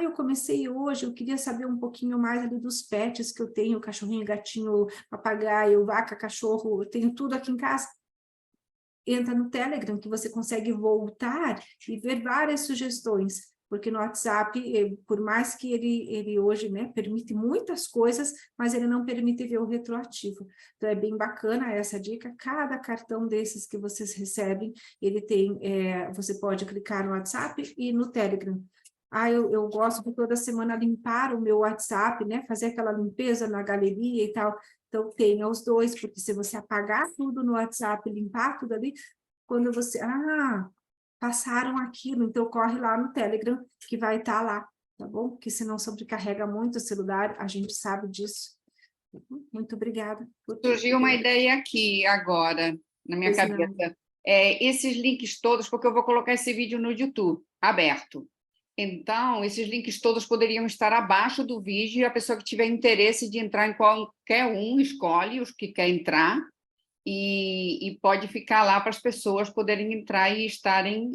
Eu comecei hoje, eu queria saber um pouquinho mais ali dos pets que eu tenho, cachorrinho, gatinho, papagaio, vaca, cachorro, eu tenho tudo aqui em casa. Entra no Telegram que você consegue voltar e ver várias sugestões, porque no WhatsApp, por mais que ele hoje, né, permite muitas coisas, mas ele não permite ver o retroativo. Então, é bem bacana essa dica. Cada cartão desses que vocês recebem, ele tem, você pode clicar no WhatsApp e no Telegram. Eu gosto de toda semana limpar o meu WhatsApp, né, fazer aquela limpeza na galeria e tal. Então, tenha os dois, porque se você apagar tudo no WhatsApp, limpar tudo ali, quando você... passaram aquilo, então corre lá no Telegram, que vai estar lá, tá bom? Porque senão sobrecarrega muito o celular, a gente sabe disso. Muito obrigada. Surgiu uma ideia aqui agora, na minha cabeça. Esses links todos, porque eu vou colocar esse vídeo no YouTube, aberto. Então, esses links todos poderiam estar abaixo do vídeo e a pessoa que tiver interesse de entrar em qualquer um, escolhe os que quer entrar e pode ficar lá para as pessoas poderem entrar e estarem,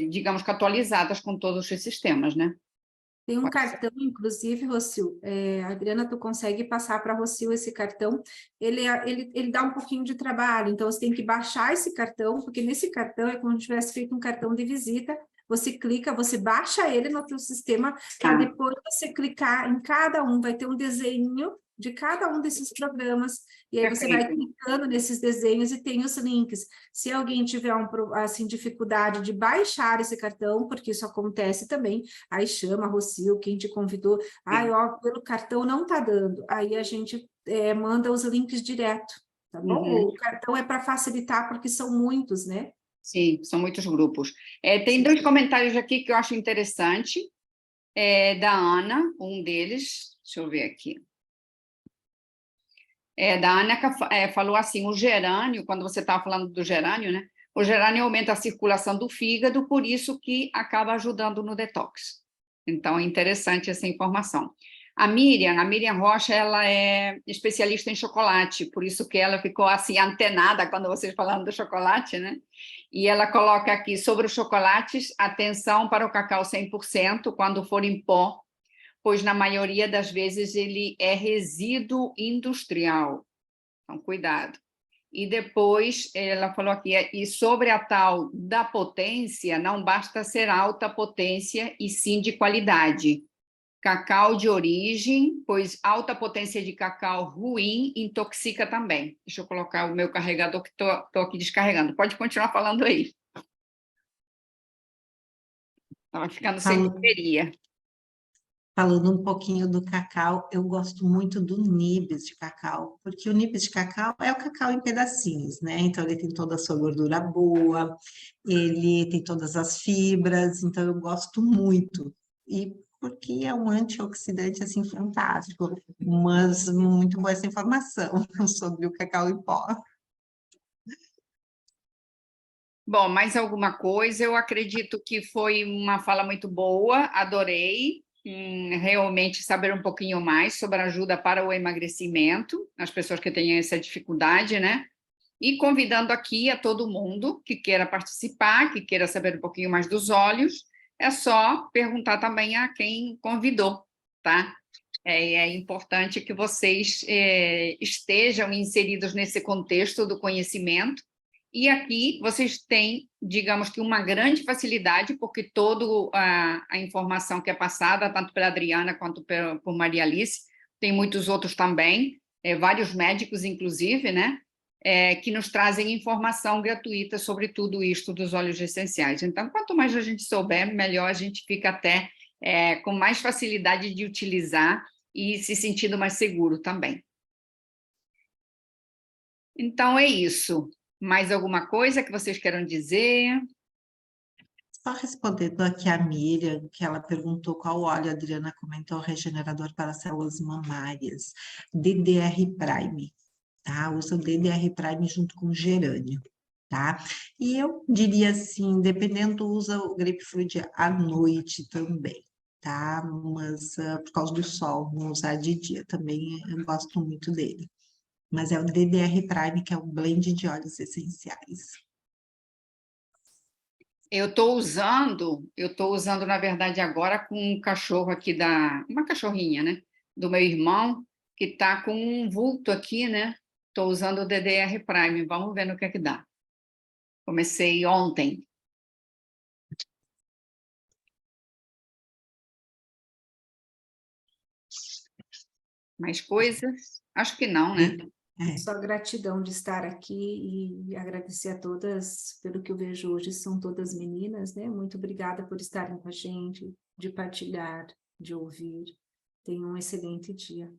digamos que atualizadas com todos esses temas, né? Tem um cartão, inclusive, Rocio, Adriana, tu consegue passar para Rocio esse cartão, ele dá um pouquinho de trabalho, então você tem que baixar esse cartão, porque nesse cartão é como se tivesse feito um cartão de visita, você clica, você baixa ele no teu sistema, e depois você clicar em cada um, vai ter um desenho de cada um desses programas, e aí você vai clicando nesses desenhos e tem os links. Se alguém tiver assim, dificuldade de baixar esse cartão, porque isso acontece também, aí chama a Rocio, quem te convidou, ó, pelo cartão não está dando, aí a gente manda os links direto, tá bom? O cartão é para facilitar, porque são muitos, né? Sim, são muitos grupos. Tem 2 comentários aqui que eu acho interessante, da Ana, um deles, deixa eu ver aqui. Da Ana que falou assim, o gerânio, quando você estava falando do gerânio, né? O gerânio aumenta a circulação do fígado, por isso que acaba ajudando no detox. Então, é interessante essa informação. A Miriam Rocha, ela é especialista em chocolate, por isso que ela ficou assim antenada quando vocês falaram do chocolate, né? E ela coloca aqui, sobre os chocolates, atenção para o cacau 100% quando for em pó, pois na maioria das vezes ele é resíduo industrial. Então, cuidado. E depois, ela falou aqui, e sobre a tal da potência, não basta ser alta potência, e sim de qualidade. Cacau de origem, pois alta potência de cacau ruim intoxica também. Deixa eu colocar o meu carregador, que estou aqui descarregando. Pode continuar falando aí. Estava ficando sem bateria. Falando um pouquinho do cacau, eu gosto muito do nibs de cacau, porque o nibs de cacau é o cacau em pedacinhos, né? Então, ele tem toda a sua gordura boa, ele tem todas as fibras, então eu gosto muito. E porque é um antioxidante, assim, fantástico. Mas muito boa essa informação sobre o cacau em pó. Bom, mais alguma coisa? Eu acredito que foi uma fala muito boa, adorei realmente saber um pouquinho mais sobre a ajuda para o emagrecimento, as pessoas que têm essa dificuldade, né? E convidando aqui a todo mundo que queira participar, que queira saber um pouquinho mais dos óleos, é só perguntar também a quem convidou, tá? É importante que vocês estejam inseridos nesse contexto do conhecimento. E aqui vocês têm, digamos que, uma grande facilidade, porque toda a informação que é passada, tanto pela Adriana quanto por Maria Alice, tem muitos outros também, vários médicos, inclusive, né? Que nos trazem informação gratuita sobre tudo isto dos óleos essenciais. Então, quanto mais a gente souber, melhor a gente fica até com mais facilidade de utilizar e se sentindo mais seguro também. Então, é isso. Mais alguma coisa que vocês queiram dizer? Só respondendo aqui a Miriam, que ela perguntou qual óleo, a Adriana comentou, regenerador para células mamárias, DDR Prime, tá? Usa o DDR Prime junto com o gerânio, tá? E eu diria assim, dependendo, usa o grapefruit à noite também, tá? Mas por causa do sol, não usar de dia também, eu gosto muito dele. Mas é o DDR Prime, que é um blend de óleos essenciais. Eu estou usando, na verdade, agora com um cachorro aqui uma cachorrinha, né? Do meu irmão, que está com um vulto aqui, né? Estou usando o DDR Prime, vamos ver no que é que dá. Comecei ontem. Mais coisas? Acho que não, né? Só gratidão de estar aqui e agradecer a todas, pelo que eu vejo hoje, são todas meninas, né? Muito obrigada por estarem com a gente, de partilhar, de ouvir. Tenham um excelente dia.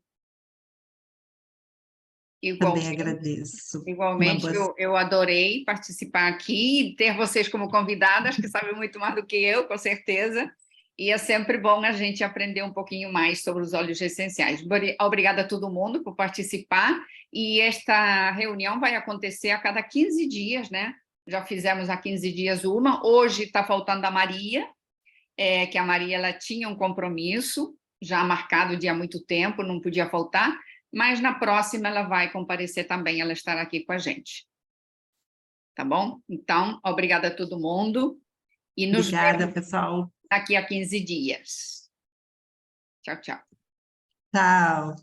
Também agradeço. Igualmente, eu adorei participar aqui e ter vocês como convidadas, que sabem muito mais do que eu, com certeza. E é sempre bom a gente aprender um pouquinho mais sobre os óleos essenciais. Obrigada a todo mundo por participar. E esta reunião vai acontecer a cada 15 dias, né? Já fizemos há 15 dias uma. Hoje está faltando a Maria, que a Maria ela tinha um compromisso, já marcado de há muito tempo, não podia faltar. Mas na próxima ela vai comparecer também, ela estará aqui com a gente. Tá bom? Então, obrigada a todo mundo. E nos Obrigada, vemos pessoal. daqui a 15 dias. Tchau, tchau. Tchau.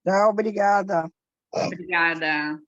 Tchau, obrigada. Obrigada.